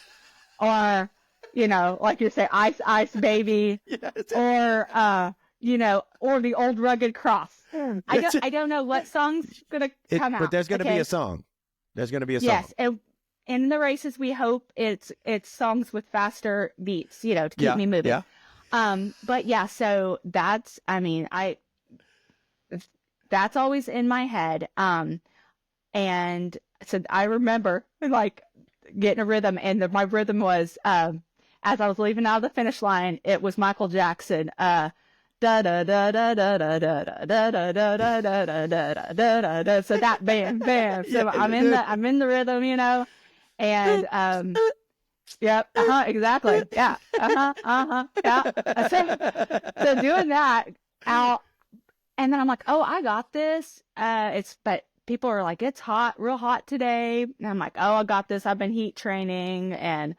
or, you know, like you say, Ice Ice Baby, or, you know, or the Old Rugged Cross. I don't know what song's going to come out. But there's going to be a song. There's going to be a song. Yes. And in the races, we hope it's songs with faster beats, you know, to keep me moving. Yeah. But yeah, so that's always in my head. And so I remember, like, getting a rhythm, and my rhythm was, as I was leaving out of the finish line, it was Michael Jackson, da da da da da da da da da da da da da da da da. So that bam. So I'm in the rhythm, you know, and yep, exactly, yeah, yeah. So doing that out, and then I'm like, oh, I got this. But people are like, it's hot, real hot today. And I'm like, oh, I got this. I've been heat training. And,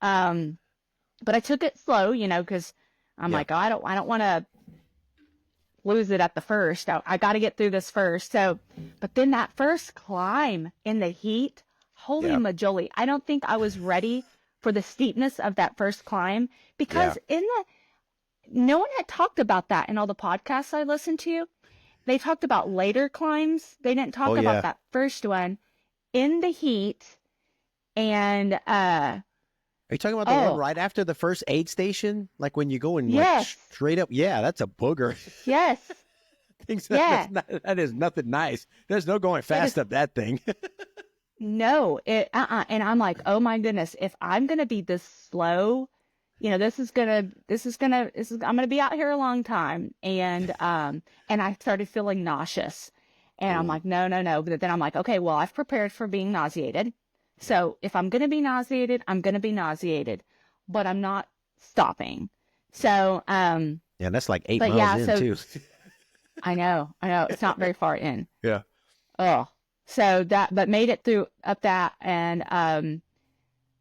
but I took it slow, you know, cause I'm like, oh, I don't want to lose it at the first. I got to get through this first. So, but then that first climb in the heat, holy majoli. I don't think I was ready for the steepness of that first climb, because no one had talked about that in all the podcasts I listened to. They talked about later climbs. They didn't talk about that first one in the heat. And are you talking about the one right after the first aid station? Like when you go and like straight up? Yeah, that's a booger. Yes. That is nothing nice. There's no going fast up that thing. No, and I'm like, oh my goodness, if I'm gonna be this slow you know, I'm gonna be out here a long time. And I started feeling nauseous, and I'm like, no. But then I'm like, okay, well, I've prepared for being nauseated. So if I'm gonna be nauseated, I'm gonna be nauseated, but I'm not stopping. So, Yeah, that's like 8 but miles yeah, in so too. I know, it's not very far in. Yeah. Oh, so but made it through up that, and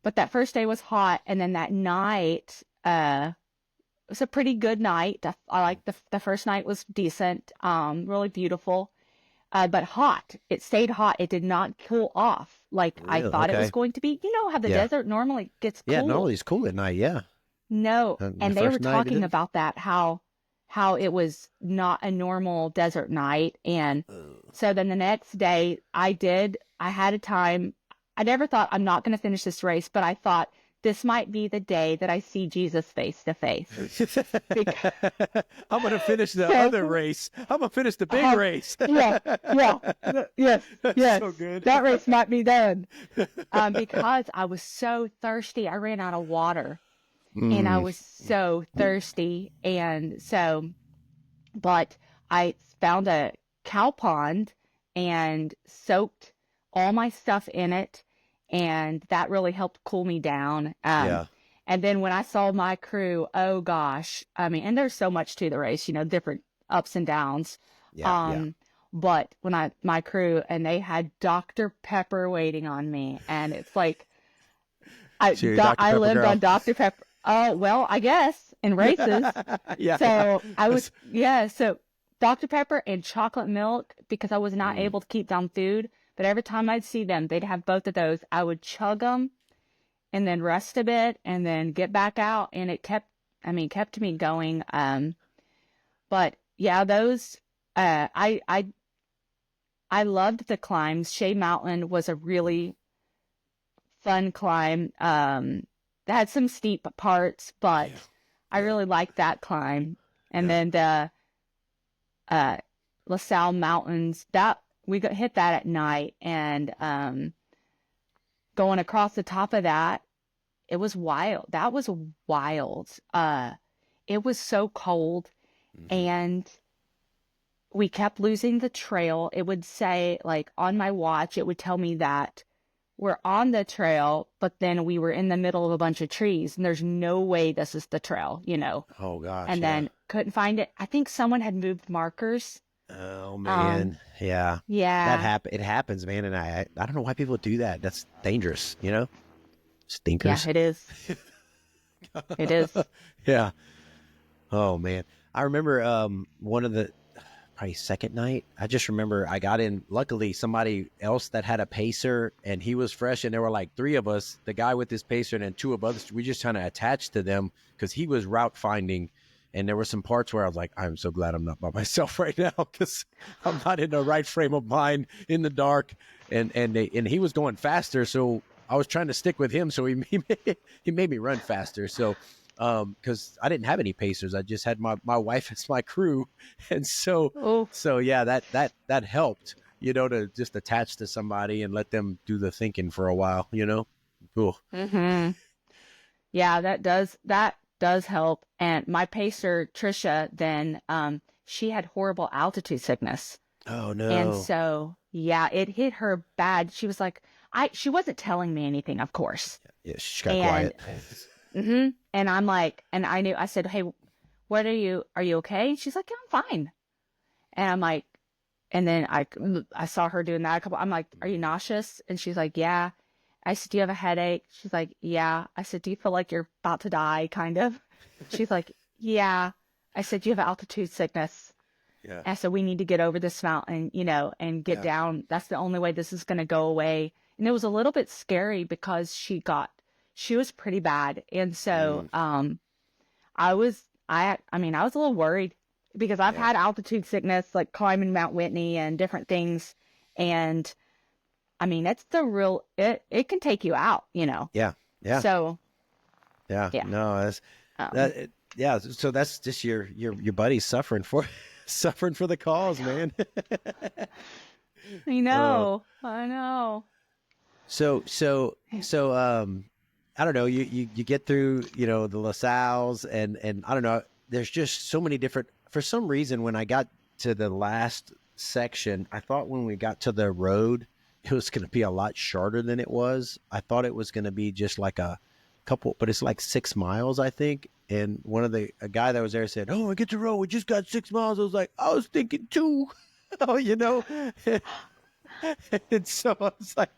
but that first day was hot, and then that night, it was a pretty good night. I like the first night was decent, really beautiful, but hot. It stayed hot. It did not cool off like I Really? thought it was Okay. going to be. You know how the Yeah. desert normally gets cool. Yeah, normally it's cool at night. Yeah. No, The and they were first night it talking didn't? about that, how it was not a normal desert night. And so then the next day I had a time. I never thought I'm not going to finish this race, but I thought this might be the day that I see Jesus face to face. I'm going to finish the So- other race. I'm going to finish the big race. Yes, So good. that race might be done. Because I was so thirsty. I ran out of water. And I was so thirsty. And so, but I found a cow pond and soaked all my stuff in it. And that really helped cool me down. Yeah. And then when I saw my crew, oh gosh, I mean, and there's so much to the race, you know, different ups and downs. Yeah. But when my crew, and they had Dr. Pepper waiting on me, and it's like, So you're a Dr. I Pepper lived girl. on Dr. Pepper. Oh, well, I guess in races. Yeah. So so Dr. Pepper and chocolate milk, because I was not able to keep down food. But every time I'd see them, they'd have both of those. I would chug them and then rest a bit and then get back out. And it kept me going. But yeah, those, I loved the climbs. Shea Mountain was a really fun climb. That had some steep parts, but I really liked that climb. And then the LaSalle Mountains, that we hit that at night, and going across the top of that, it was wild. That was wild. It was so cold, and we kept losing the trail. It would say, like, on my watch, it would tell me that we're on the trail, but then we were in the middle of a bunch of trees, and there's no way this is the trail, you know. Oh gosh. And then couldn't find it. I think someone had moved markers. Oh man. Yeah. Yeah. It happens, man. And I don't know why people do that. That's dangerous, you know? Stinkers. Yeah, it is. It is. Yeah. Oh man. I remember one of the probably second night. I just remember I got in, luckily somebody else that had a pacer, and he was fresh, and there were like 3 of us, the guy with his pacer and then 2 of us. We just kind of attached to them because he was route finding. And there were some parts where I was like, I'm so glad I'm not by myself right now, because I'm not in the right frame of mind in the dark. And he was going faster, so I was trying to stick with him. So he made me run faster. So because I didn't have any pacers, I just had my wife as my crew, and so yeah, that helped, you know, to just attach to somebody and let them do the thinking for a while, you know. Cool. Mm-hmm. Yeah, that does help. And my pacer, Trisha, then she had horrible altitude sickness. Oh no. And so, yeah, it hit her bad. She was like, she wasn't telling me anything, of course. Yeah, she got quiet. And I'm like, and I said, hey, are you okay? And she's like, yeah, I'm fine. And I'm like, and then I saw her doing that I'm like, are you nauseous? And she's like, yeah. I said, do you have a headache? She's like, yeah. I said, do you feel like you're about to die, kind of? She's like, yeah. I said, do you have altitude sickness? Yeah. And I said, we need to get over this mountain, you know, and get down. That's the only way this is going to go away. And it was a little bit scary because she was pretty bad. And so, I was a little worried because I've had altitude sickness, like climbing Mount Whitney and different things. And I mean, it's it can take you out, you know? Yeah. Yeah. So, yeah. No, so that's just your buddy suffering for the cause, man. I know. So I don't know, you get through, the LaSalle's and I don't know, there's just so many different, for some reason, when I got to the last section, I thought when we got to the road, it was going to be a lot shorter than it was. I thought it was going to be just like a couple, but it's like 6 miles, I think. And a guy that was there said, "Oh, I get the road. We just got 6 miles." I was like, I was thinking 2, and so I was like,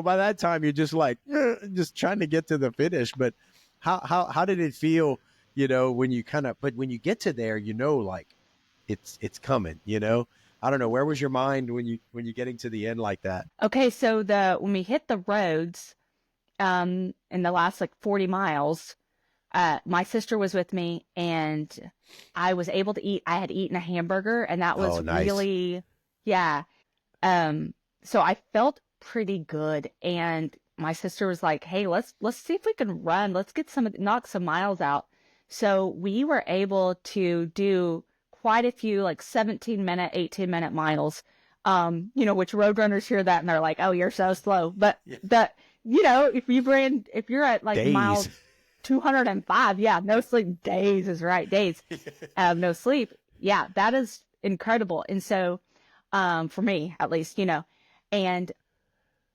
by that time you're just like, just trying to get to the finish. But how did it feel, when you but when you get to there, like it's coming, I don't know. Where was your mind when you're getting to the end like that? Okay, so when we hit the roads, in the last like 40 miles, my sister was with me and I was able to eat. I had eaten a hamburger and that was nice. really, yeah. So I felt pretty good. And my sister was like, "Hey, let's see if we can run. Let's knock some miles out." So we were able to do quite a few like 17-minute, 18-minute miles. Which road runners hear that and they're like, "Oh, you're so slow." But if you're at like days. mile 205, yeah, no sleep. Days is right. Days. No sleep. Yeah, that is incredible. And so, for me at least, and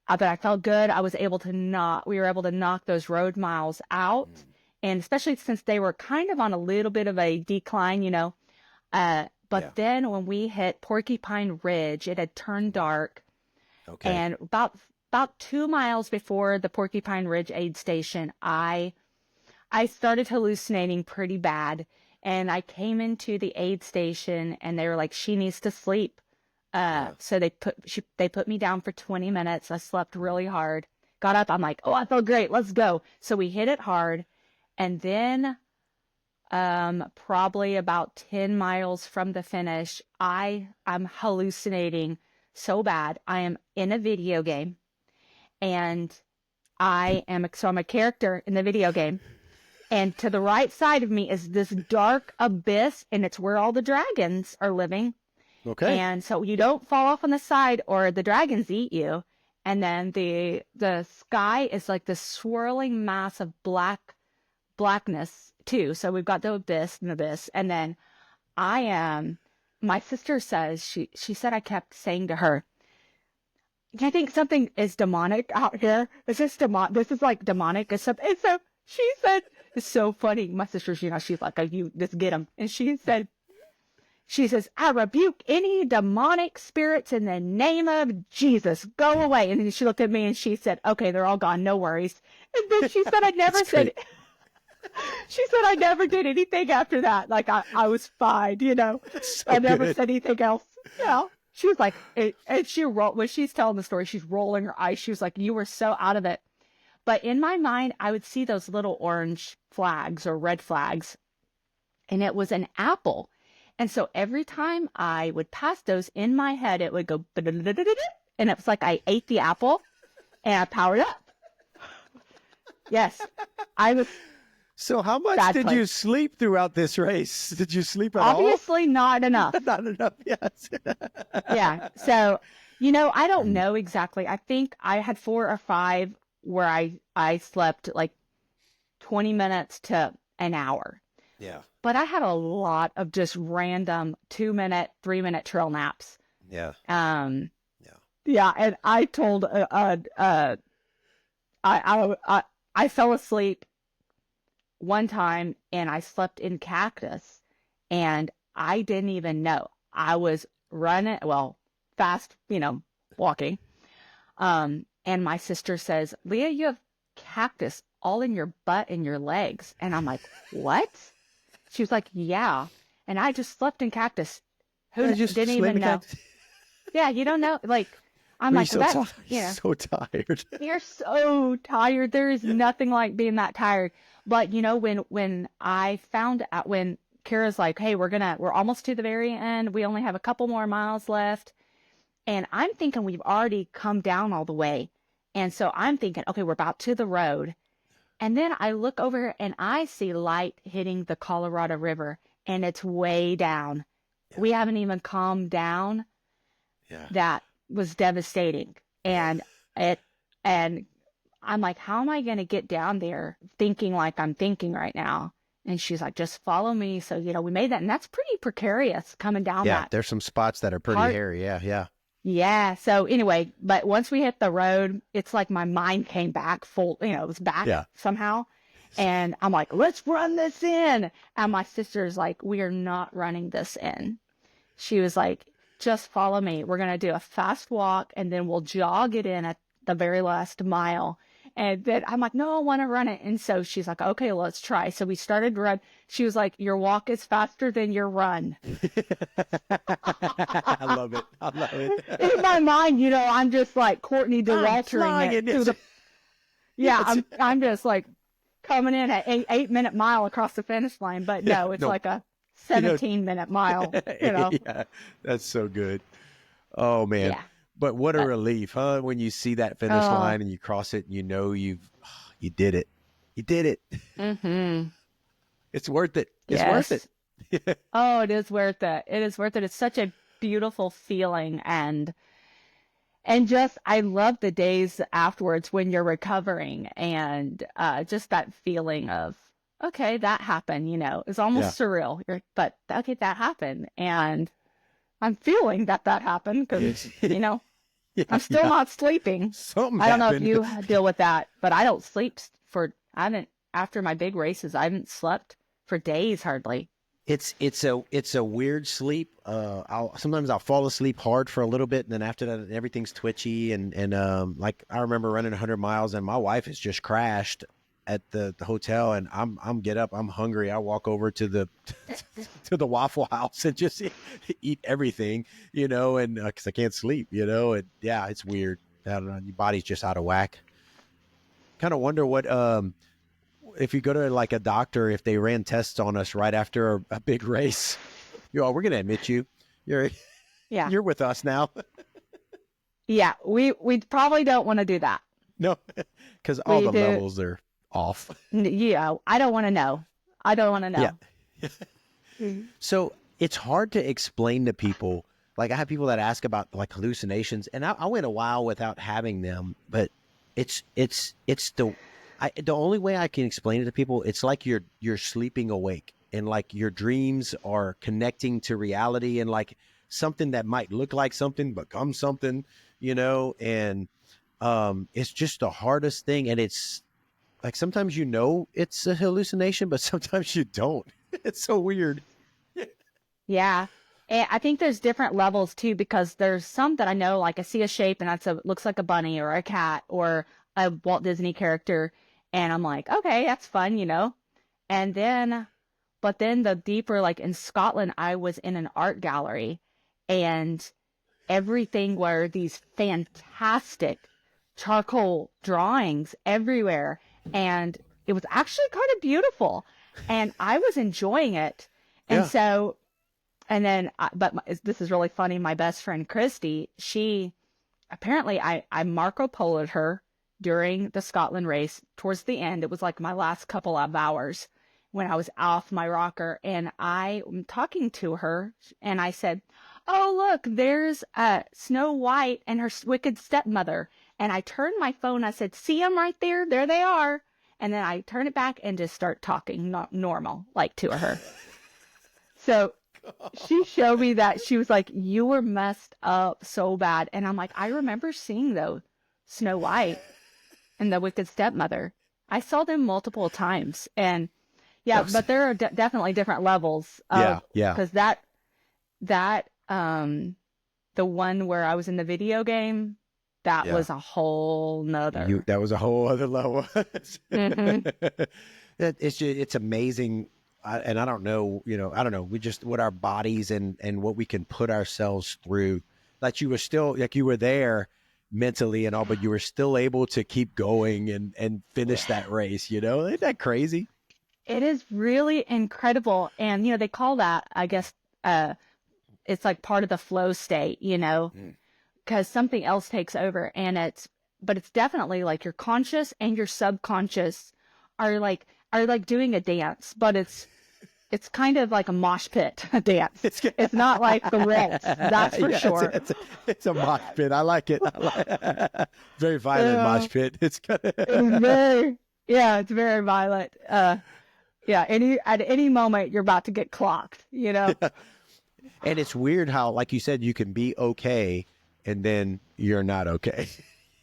but I felt good. We were able to knock those road miles out. And especially since they were kind of on a little bit of a decline, but then when we hit Porcupine Ridge, it had turned dark. Okay. And about 2 miles before the Porcupine Ridge aid station, I started hallucinating pretty bad. And I came into the aid station and they were like, "She needs to sleep." So they put me down for 20 minutes. I slept really hard, got up. I'm like, "Oh, I feel great. Let's go." So we hit it hard. And then, probably about 10 miles from the finish, I'm hallucinating so bad. I am in a video game and I'm a character in the video game. And to the right side of me is this dark abyss, and it's where all the dragons are living. Okay. And so you don't fall off on the side or the dragons eat you. And then the sky is like this swirling mass of blackness too. So we've got the abyss. And then my sister says, she said, I kept saying to her, "I think something is demonic out here. This is like demonic." And so she said, it's so funny. My sister's, she's like, "You just get them." And she says, "I rebuke any demonic spirits in the name of Jesus. Go away." And then she looked at me and she said, "Okay, they're all gone. No worries." And then she said, she said, "I never did anything after that. Like I was fine, So I never good. said anything else." She was like, and when she's telling the story, she's rolling her eyes. She was like, "You were so out of it." But in my mind, I would see those little orange flags or red flags, and it was an apple. And so every time I would pass those in my head, it would go, and it was like I ate the apple and I powered up. Yes, I was. So how much did you sleep throughout this race? Did you sleep at all? Obviously not enough. Not enough, yes. Yeah. So, I don't know exactly. I think I had 4 or 5 where I slept like 20 minutes to an hour. Yeah. But I had a lot of just random 2-minute, 3-minute trail naps. Yeah. Yeah. And I told, I fell asleep one time and I slept in cactus and I didn't even know. I was running, fast, walking. And my sister says, "Leah, you have cactus all in your butt and your legs." And I'm like, "What?" She was like, "Yeah." And I just slept in cactus. Who didn't even know? Cactus? Yeah, you don't know. Like, I'm like, so tired. You're so tired. There is nothing like being that tired. But when I found out, when Kara's like, "Hey, we're almost to the very end. We only have a couple more miles left." And I'm thinking we've already come down all the way. And so I'm thinking, okay, we're about to the road. And then I look over and I see light hitting the Colorado River and it's way down. Yeah. We haven't even calmed down. Yeah. That was devastating. And I'm like, how am I going to get down there thinking like I'm thinking right now? And she's like, just follow me. So, we made that. And that's pretty precarious coming down Yeah, that. there's some spots that are pretty Hard. hairy. Yeah, yeah. Yeah. So anyway, but once we hit the road, it's like my mind came back full, it was back somehow. And I'm like, let's run this in. And my sister's like, we are not running this in. She was like, just follow me. We're going to do a fast walk and then we'll jog it in at the very last mile. And then I'm like, no, I want to run it. And so she's like, okay, let's try. So we started run. She was like, your walk is faster than your run. I love it. I love it. In my mind, I'm just like Courtney DeWaltering it through the. Yeah, I'm just like coming in at 8-minute mile across the finish line. But no, it's like a 17-minute mile. Yeah, that's so good. Oh man. Yeah. But what a relief, huh? When you see that finish line and you cross it and you did it. You did it. Mm-hmm. It's worth it. It's worth it. Oh, it is worth it. It is worth it. It's such a beautiful feeling. And just, I love the days afterwards when you're recovering and just that feeling of, okay, that happened, it's almost surreal. But okay, that happened. And I'm feeling that happened because, I'm still not sleeping. Something I don't happened. know if you deal with that, but I don't sleep after my big races, I haven't slept for days hardly. It's a weird sleep. Sometimes I'll fall asleep hard for a little bit, and then after that, everything's twitchy. And like I remember running 100 miles, and my wife has just crashed at the hotel, and I'm get up, I'm hungry. I walk over to the to the Waffle House and just eat everything, and because I can't sleep, and yeah, it's weird. I don't know, your body's just out of whack. Kind of wonder what if you go to like a doctor, if they ran tests on us right after a big race, we're gonna admit you're with us now. Yeah, we probably don't want to do that. No, because all the levels are off. Yeah, I don't want to know. Yeah. So it's hard to explain to people. Like I have people that ask about like hallucinations, and I went a while without having them, but it's the only way I can explain it to people. It's like you're sleeping awake, and like your dreams are connecting to reality, and like something that might look like something becomes something, and it's just the hardest thing. And it's like sometimes it's a hallucination, but sometimes you don't. It's so weird. Yeah. And I think there's different levels too, because there's some that I know, like I see a shape and looks like a bunny or a cat or a Walt Disney character. And I'm like, okay, that's fun, but then the deeper, like in Scotland, I was in an art gallery and everything were these fantastic charcoal drawings everywhere. And it was actually kind of beautiful and I was enjoying it. And so, and then, this is really funny. My best friend, Christy, she apparently, I Marco Polo'd her during the Scotland race towards the end. It was like my last couple of hours when I was off my rocker, and I'm talking to her and I said, oh, look, there's Snow White and her wicked stepmother. And I turned my phone. I said, see them right there? There they are. And then I turn it back and just start talking normal, like to her. So she showed me that. She was like, you were messed up so bad. And I'm like, I remember seeing those Snow White and the wicked stepmother. I saw them multiple times. And but there are definitely different levels. Yeah. Because that the one where I was in the video game, that was a whole nother. That was a whole other level. Mm-hmm. It's amazing. And I don't know, we just, what our bodies and what we can put ourselves through, that you were still, like you were there mentally and all, but you were still able to keep going and finish that race, Isn't that crazy? It is really incredible. And, they call that, I guess, it's like part of the flow state, because something else takes over but it's definitely like your conscious and your subconscious are like doing a dance, but it's it's kind of like a mosh pit dance. It's not like the waltz, that's for sure. It's a mosh pit. I like it. Very violent mosh pit. It's very, it's very violent. At any moment you're about to get clocked, you know. Yeah. And it's weird how, like you said, you can be okay and then you're not okay.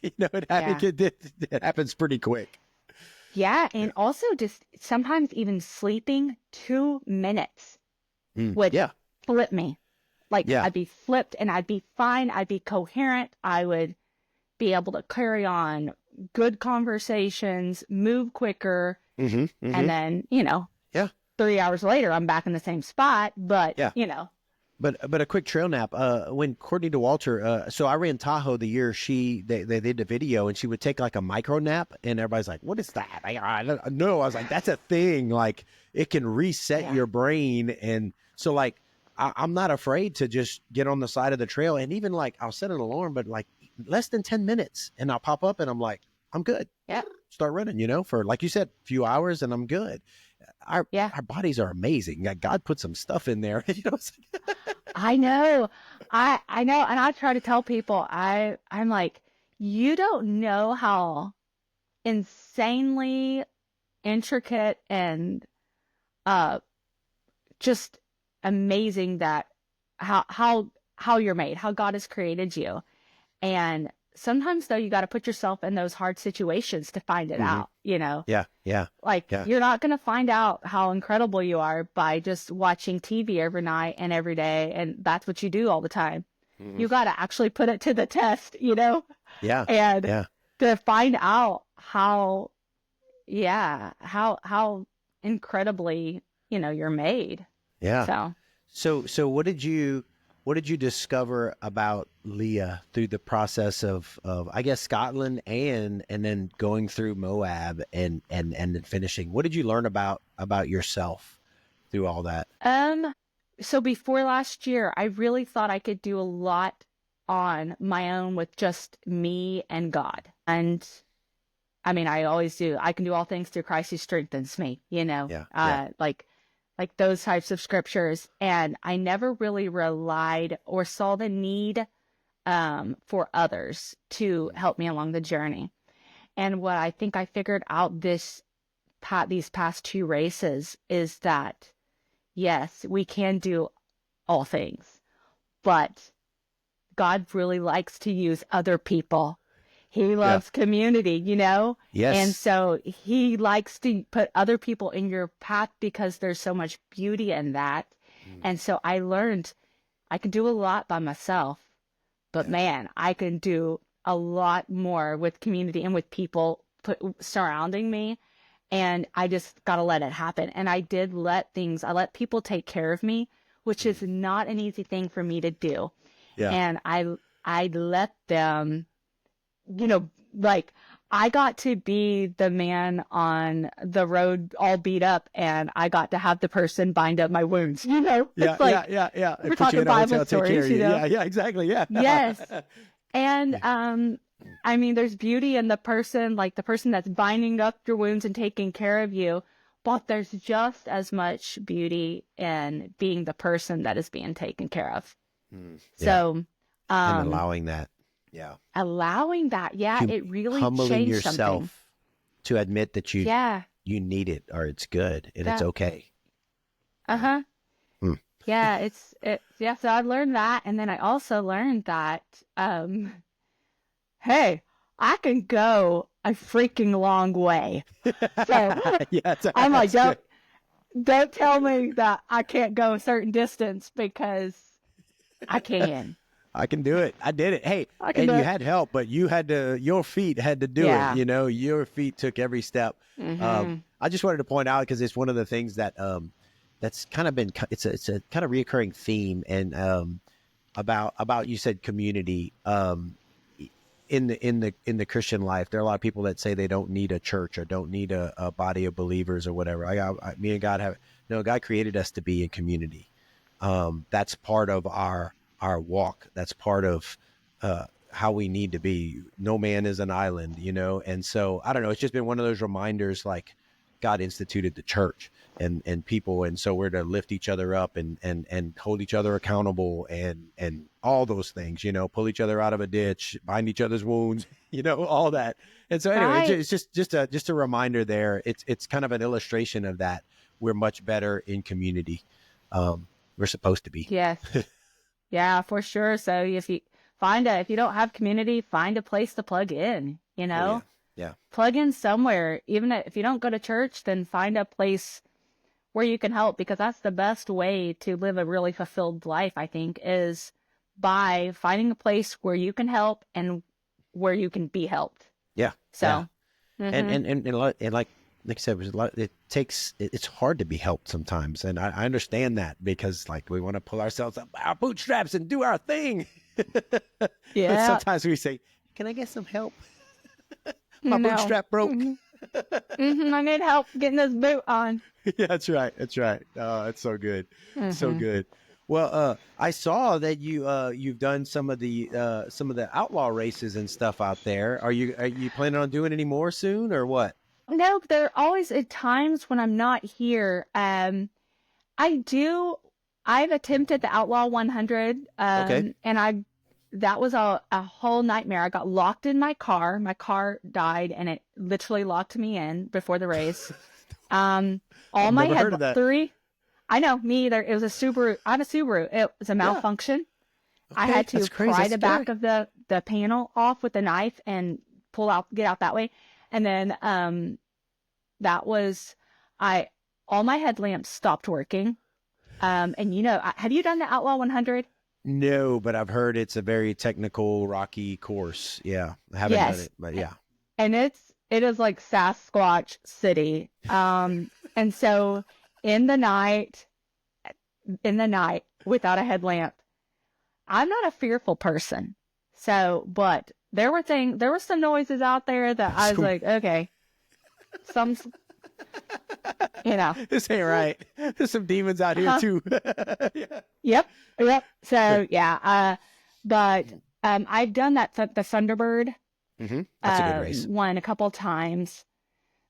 You know, it happens pretty quick. Yeah, and also just sometimes even sleeping 2 minutes would flip me. Like I'd be flipped and I'd be fine. I'd be coherent. I would be able to carry on good conversations, move quicker. And then, 3 hours later, I'm back in the same spot. But, But a quick trail nap. When Courtney DeWalter, so I ran Tahoe the year they did the video, and she would take like a micro nap, and everybody's like, "What is that?" I don't know. I was like, "That's a thing. Like it can reset your brain." And so like I'm not afraid to just get on the side of the trail, and even like I'll set an alarm, but like less than 10 minutes, and I'll pop up, and I'm like, I'm good. Yeah. Start running, for like you said, a few hours, and I'm good. Our bodies are amazing. God put some stuff in there. I know. I know. And I try to tell people, I'm like, you don't know how insanely intricate and just amazing that how you're made, how God has created you. And sometimes though, you got to put yourself in those hard situations to find it out, Yeah. You're not going to find out how incredible you are by just watching TV every night and every day. And that's what you do all the time. You got to actually put it to the test, Yeah. And to find out how incredibly, you're made. Yeah. So what did you discover about Leah through the process of I guess Scotland and then going through Moab and then finishing? What did you learn about yourself through all that? So before last year, I really thought I could do a lot on my own with just me and God. And I mean, I always do. I can do all things through Christ who strengthens me, like those types of scriptures. And I never really relied or saw the need for others to help me along the journey. And what I think I figured out these past 2 races is that, yes, we can do all things, but God really likes to use other people. He loves community, Yes. And so he likes to put other people in your path because there's so much beauty in that. And so I learned I can do a lot by myself, but man, I can do a lot more with community and with people surrounding me. And I just got to let it happen. And I let people take care of me, which is not an easy thing for me to do. Yeah. And I let them, I got to be the man on the road all beat up, and I got to have the person bind up my wounds, Yeah. We're talking Bible stories, Yeah, exactly. Yeah. Yes. And, I mean, there's beauty in the person that's binding up your wounds and taking care of you, but there's just as much beauty in being the person that is being taken care of. So, and allowing that. Yeah. Allowing that. Yeah. It really humbling changed yourself something. to admit that you need it or it's good and it's okay. Uh-huh. Yeah. So I learned that. And then I also learned that, hey, I can go a freaking long way. So I'm like, don't tell me that I can't go a certain distance, because I can. I can do it. I did it. Hey, and you had help, but your feet had to do it. Your feet took every step. I just wanted to point out, because it's one of the things that, that's kind of been, it's a kind of reoccurring theme, and, about, you said community, in the Christian life. There are a lot of people that say they don't need a church or don't need a body of believers or whatever. Me and God God created us to be in community. That's part of our walk. That's part of how we need to be. No man is an island, and so I don't know. It's just been one of those reminders, like, God instituted the church and people. And so we're to lift each other up and hold each other accountable and all those things, you know, pull each other out of a ditch, bind each other's wounds, you know, all that. And so anyway, Right. it's just a reminder there. It's kind of an illustration of that. We're much better in community. We're supposed to be. Yes. Yeah, for sure. So if you don't have community, find a place to plug in, you know? Yeah. Plug in somewhere. Even if you don't go to church, then find a place where you can help, because that's the best way to live a really fulfilled life, I think, is by finding a place where you can help and where you can be helped. Yeah. So, yeah. mhm. And like I said, it's hard to be helped sometimes. And I understand that, because like we want to pull ourselves up by our bootstraps and do our thing. But Yeah. sometimes we say, can I get some help? My No. bootstrap broke. I need help getting this boot on. Yeah, that's right. Oh, that's so good. So Mhm. good. Well, I saw that you've done some of the outlaw races and stuff out there. Are you planning on doing any more soon, or what? No, there are always at times when I'm not here. I've attempted the Outlaw 100, Okay. and that was a whole nightmare. I got locked in my car. My car died, and it literally locked me in before the race. All I've my never heard of that. I know, me either. It was a Subaru. I have a Subaru. It was a malfunction. I Okay, had to that's crazy. pry That's the back scary. of the panel off with a knife and get out that way. And then all my headlamps stopped working. And you know, have you done the Outlaw 100? No, but I've heard it's a very technical, rocky course. Yeah, I haven't done Yes. it, but yeah. And it is like Sasquatch City. And so in the night without a headlamp, I'm not a fearful person. So, but there were some noises out there that I was like, okay, you know. This ain't right. There's some demons out here too. Yeah. Yep. So yeah, but I've done the Thunderbird That's a good race. one a couple times.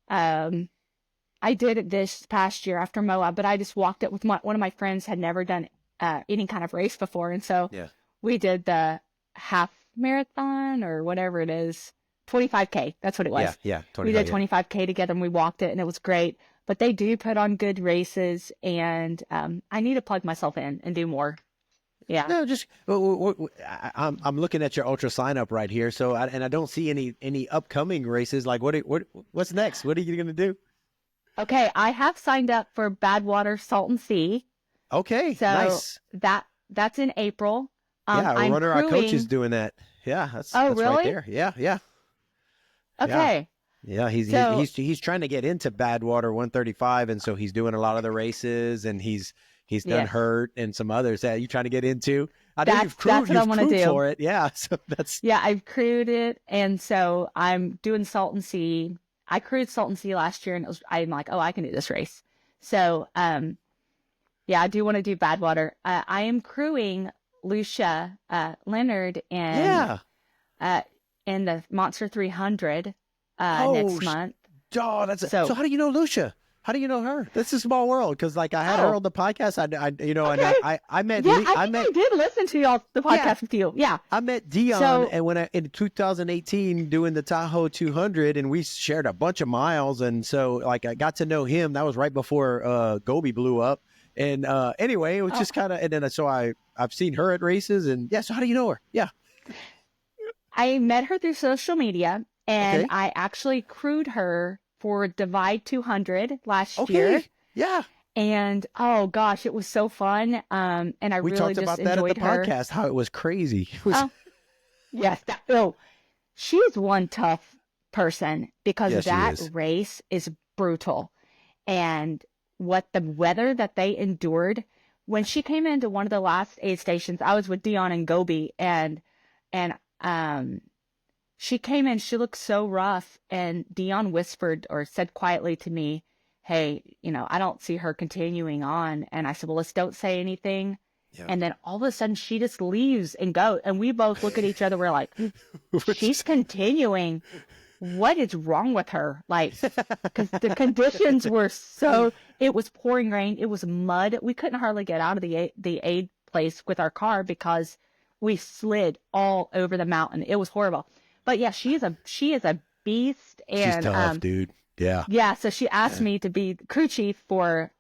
I did it this past year after Moab, but I just walked it with one of my friends had never done any kind of race before, and so Yeah. we did the half marathon or whatever it is, 25K. That's what it was. Yeah. We did 25, 25K together, and we walked it, and it was great. But they do put on good races, and I need to plug myself in and do more. Yeah. No, just I'm looking at your ultra sign up right here. So I don't see any upcoming races. Like what's next? What are you gonna do? Okay, I have signed up for Badwater Salton Sea. Okay, So nice. that's in April. Yeah, I'm our coach crewing- is doing that. Yeah, that's Oh, right really? there. Yeah. Okay. Yeah, he's trying to get into Badwater 135, and so he's doing a lot of the races, and he's done Yes. Hurt and some others that you trying to get into. I know That's what I wanna crewed do. for it. Yeah, so that's Yeah, I've crewed it, and so I'm doing Salton Sea. I crewed Salton Sea last year, and I'm like, oh, I can do this race. So, yeah, I do want to do Badwater. I am crewing Lucia Leonard in the Monster 300 next month. Oh, So- so how do you know Lucia? How do you know her? That's a small world, because like I had her Oh. on the podcast. I Okay. and I met Yeah, I I think met I did listen to the podcast Yeah. with you. Yeah. I met Dion So- and in 2018 doing the Tahoe 200, and we shared a bunch of miles, and so like I got to know him. That was right before Gobi blew up, and anyway, it was just kind of, and then so I've seen her at races, and yeah. So how do you know her? Yeah. I met her through social media, and Okay. I actually crewed her for Divide 200 last year. Okay. Yeah. And oh gosh, it was so fun. And I We really talked just about that at enjoyed the her. podcast. How it was crazy. It was, Oh, yes. She's one tough person, because Yes, she that is. race is brutal. And what the weather that they endured when she came into one of the last aid stations, I was with Dion and Gobi, and she came in, she looked so rough, and Dion whispered or said quietly to me, hey, I don't see her continuing on. And I said, well, let's don't say anything. Yeah. And then all of a sudden she just leaves and goes. And we both look at each other. We're like, she's continuing. what is wrong with her? Like, because the conditions were it was pouring rain. It was mud. We couldn't hardly get out of the aid place with our car because we slid all over the mountain. It was horrible. But yeah, she is a beast. And, she's tough, dude. Yeah. Yeah. So she asked me to be crew chief for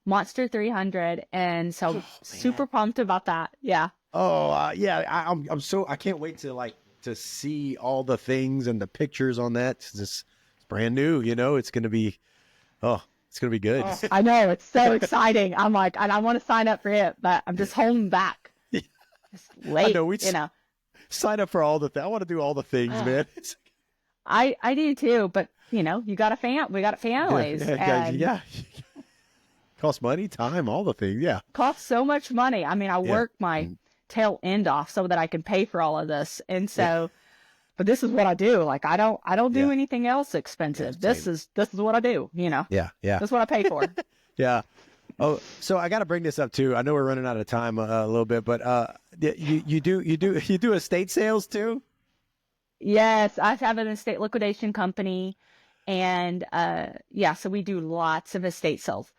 Monster 300. And so super pumped about that. Yeah. Oh, yeah. I can't wait to see all the things and the pictures on that. It's brand new, it's going to be good. Oh, I know. It's so exciting. I'm like, and I want to sign up for it, but I'm just holding back. Yeah. It's late, I know. Sign up for all the things. I want to do all the things, man. I do too, but we got families. Yeah. Costs money, time, all the things. Yeah. Costs so much money. I mean, I work my tail end off so that I can pay for all of this. And so, but this is what I do. Like, I don't do anything else expensive. Yeah, this is what I do, Yeah. Yeah. That's what I pay for. Yeah. Oh, so I got to bring this up too. I know we're running out of time a little bit, but you do estate sales too? Yes, I have an estate liquidation company, and so we do lots of estate sales.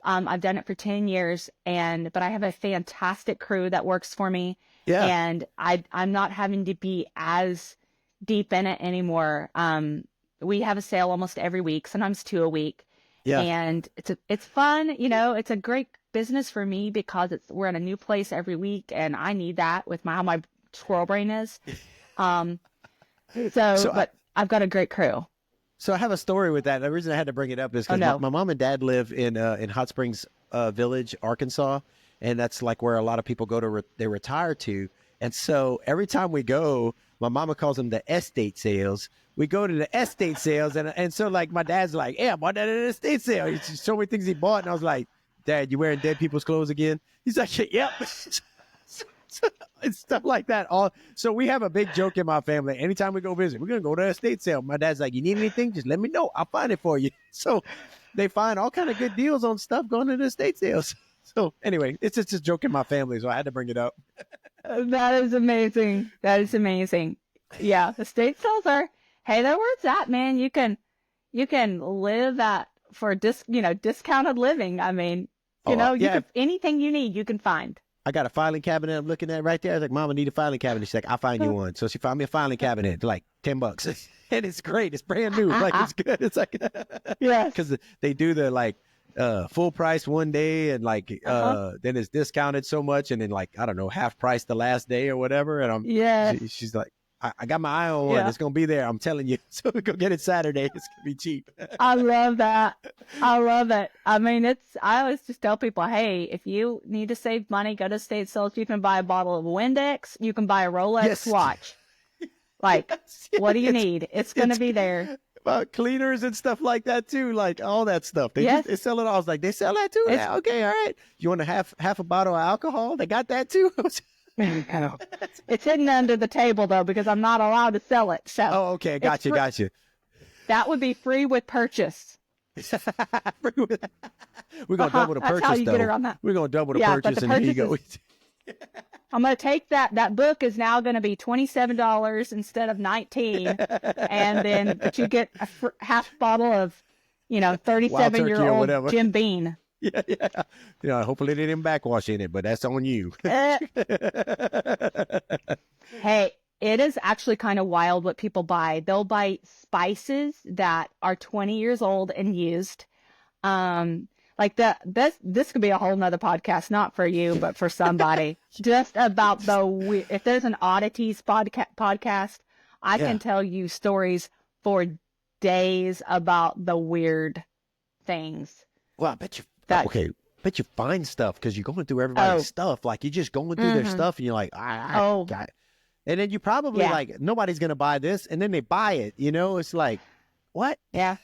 I've done it for 10 years, but I have a fantastic crew that works for me. Yeah. And I'm not having to be as deep in it anymore. We have a sale almost every week, sometimes 2 a week. Yeah. And it's fun, it's a great business for me because we're in a new place every week, and I need that with how my squirrel brain is. But I've got a great crew. So I have a story with that. The reason I had to bring it up is because my mom and dad live in Hot Springs Village, Arkansas, and that's like where a lot of people go to they retire to. And so every time we go, my mama calls them the estate sales. We go to the estate sales, and so like my dad's like, "Yeah, I bought that at an estate sale." He showed me things he bought, and I was like, "Dad, you wearing dead people's clothes again?" He's like, "Yep." It's stuff like that. So we have a big joke in my family. Anytime we go visit, we're gonna go to an estate sale. My dad's like, "You need anything? Just let me know. I'll find it for you." So they find all kind of good deals on stuff going to the estate sales. So anyway, it's just a joke in my family, so I had to bring it up. That is amazing. Yeah, estate sales are. Hey, they're where it's at, man. You can live for discounted living. I mean, anything you need, you can find. I got a filing cabinet I'm looking at right there. I was like, "Mom, I need a filing cabinet." She's like, "I'll find you one." So she found me a filing cabinet for like $10. And it's great. It's brand new. Like, it's good. It's like, yeah, because they do the like full price one day, and like then it's discounted so much, and then like, I don't know, half price the last day or whatever. And she's like, I got my eye on one. It's going to be there. I'm telling you. So we go get it Saturday. It's going to be cheap. I love that. I love it. I mean, I always just tell people, hey, if you need to save money, go to estate sales. You can buy a bottle of Windex. You can buy a Rolex watch. Like, what do you need? It's going to be there. Cleaners and stuff like that too. Like all that stuff. They sell it all. I was like, they sell that too? Yeah, okay, all right. You want a half a bottle of alcohol? They got that too? It's hidden under the table though, because I'm not allowed to sell it. So okay, got you. That would be free with purchase. We're gonna double the purchase. That's how you get around that. We're gonna double the purchase, and here you go. I'm gonna take that book is now gonna be $27 instead of $19, and then but you get a half bottle of 37-year-old Jim Beam. Yeah. Hopefully they didn't backwash in it, but that's on you. Hey, it is actually kind of wild what people buy. They'll buy spices that are 20 years old and used. Like this could be a whole nother podcast, not for you, but for somebody. Just about if there's an oddities podcast, I can tell you stories for days about the weird things. Well, I bet you. Bet you find stuff because you're going through everybody's stuff. Like, you're just going through their stuff, and you're like, I got it. And then you probably like, nobody's going to buy this. And then they buy it, It's like, what? Yeah.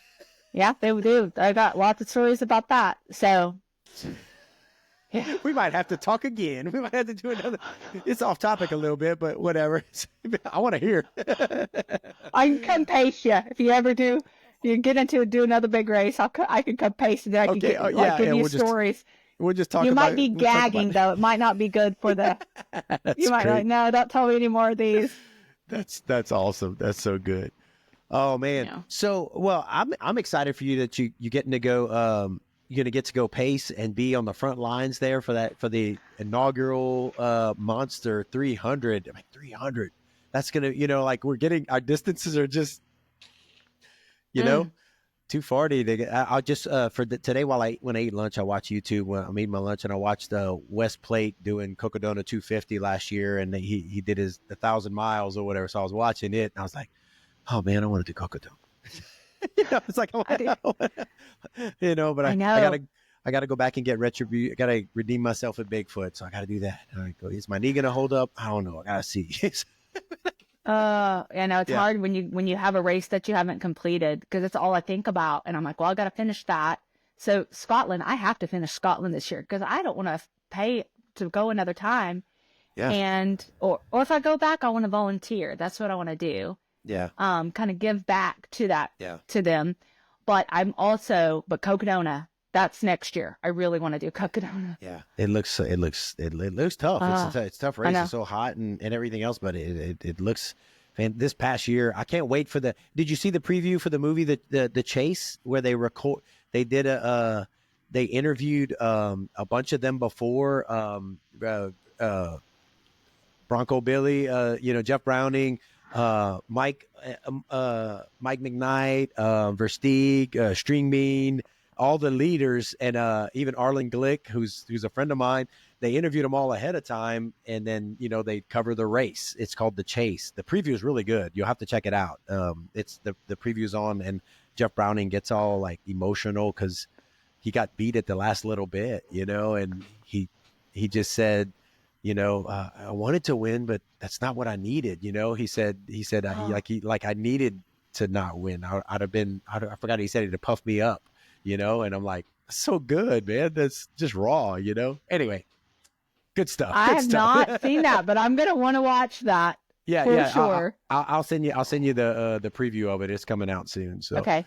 Yeah, they do. I got lots of stories about that. So. Yeah. We might have to talk again. We might have to do another. It's off topic a little bit, but whatever. I want to hear. I can come pace you if you ever do. You get do another big race. I can come pace and I can give you stories. We'll just talk. You might be gagging though. It might not be good for the. You might be like, no, don't tell me any more of these. That's awesome. That's so good. Oh man. You know. So, well, I'm excited for you that you getting to go, you're going to get to go pace and be on the front lines there for the inaugural, Monster 300. I mean, 300. That's going to, like we're getting, our distances are just, you know, 240. I'll just, today when I eat lunch, I watch YouTube when I'm eating my lunch, and I watched West Plate doing Cocodona 250 last year, and he did his 1,000 miles or whatever. So I was watching it, and I was like, oh man, I want to do Cocodona. It's like, but I gotta go back and get retribution. I gotta redeem myself at Bigfoot, so I gotta do that. All right, go. Is my knee gonna hold up? I don't know. I gotta see. I know it's hard when you have a race that you haven't completed, because it's all I think about, and I'm like, well, I gotta finish that. So Scotland, I have to finish Scotland this year, because I don't want to pay to go another time. Yeah. And or if I go back, I want to volunteer. That's what I want to do. Yeah. Kind of give back to that, Yeah. to them. But Cocodona, that's next year. I really want to do Cocodona. Yeah. It looks tough. It's a tough race. It's so hot and everything else, but it looks this past year. I can't wait for did you see the preview for the movie, the Chase, where they interviewed, a bunch of them before, Bronco Billy, Jeff Browning, Mike McKnight, Versteeg, String Bean, all the leaders, and even Arlen Glick, who's a friend of mine. They interviewed them all ahead of time, and then they cover the race. It's called The Chase. The preview is really good. You'll have to check it out. It's the preview's on, and Jeff Browning gets all like emotional because he got beat at the last little bit, and he just said, I wanted to win, but that's not what I needed. He said, I needed to not win. I forgot he said it to puff me up, and I'm like, so good, man. That's just raw, Anyway, good stuff. I have not seen that, but I'm going to want to watch that. Yeah. For sure. I'll send you the preview of it. It's coming out soon. So, okay.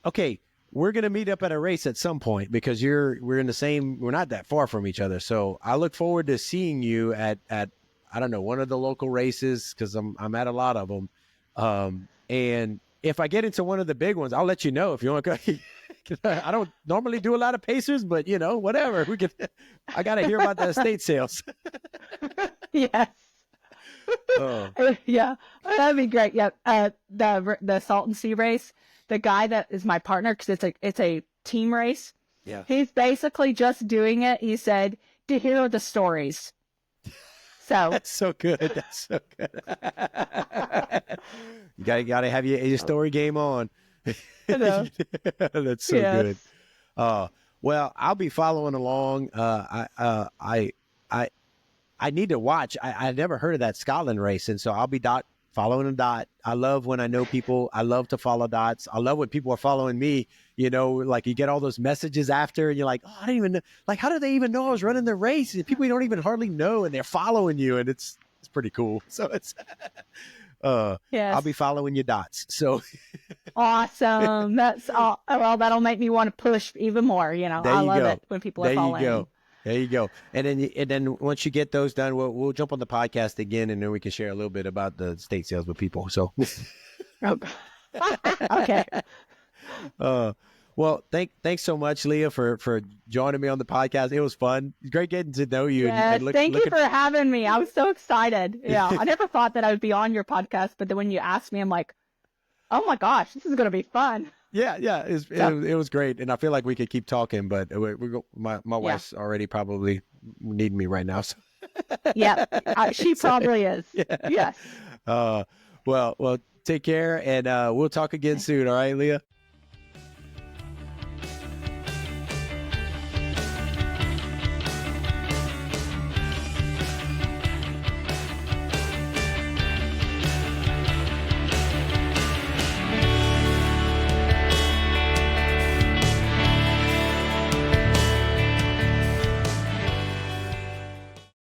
Okay. We're going to meet up at a race at some point, because we're not that far from each other. So I look forward to seeing you at I don't know, one of the local races, because I'm at a lot of them. And if I get into one of the big ones, I'll let you know if you want to go. I don't normally do a lot of pacers, but whatever. I got to hear about the estate sales. Yes. Yeah, that'd be great. Yeah. The Salton Sea race, the guy that is my partner, because it's a team race. Yeah. He's basically just doing it. He said to hear the stories. So that's so good. That's so good. You gotta have your story game on. That's so good. Well, I'll be following along. I need to watch. I never heard of that Scotland race, and so I'll be following a dot. I love when I know people. I love to follow dots. I love when people are following me. Like you get all those messages after, and you're like, oh, I didn't even know. Like, how do they even know I was running the race? And people you don't even hardly know, and they're following you, and it's pretty cool. So it's yes. I'll be following your dots. So awesome. That's well, that'll make me want to push even more. I love it when people are following. There you go. And then once you get those done, we'll jump on the podcast again, and then we can share a little bit about the state sales with people. So, okay. Well, thanks so much, Leah, for joining me on the podcast. It was fun. Great getting to know you. Yes, thank you for having me. I was so excited. Yeah, I never thought that I would be on your podcast, but then when you asked me, I'm like, oh my gosh, this is going to be fun. Yeah, it was great, and I feel like we could keep talking, but my wife's already probably needing me right now. So. Yeah, she probably is. Yeah. Yes. Well, take care, and we'll talk again soon. All right, Leah.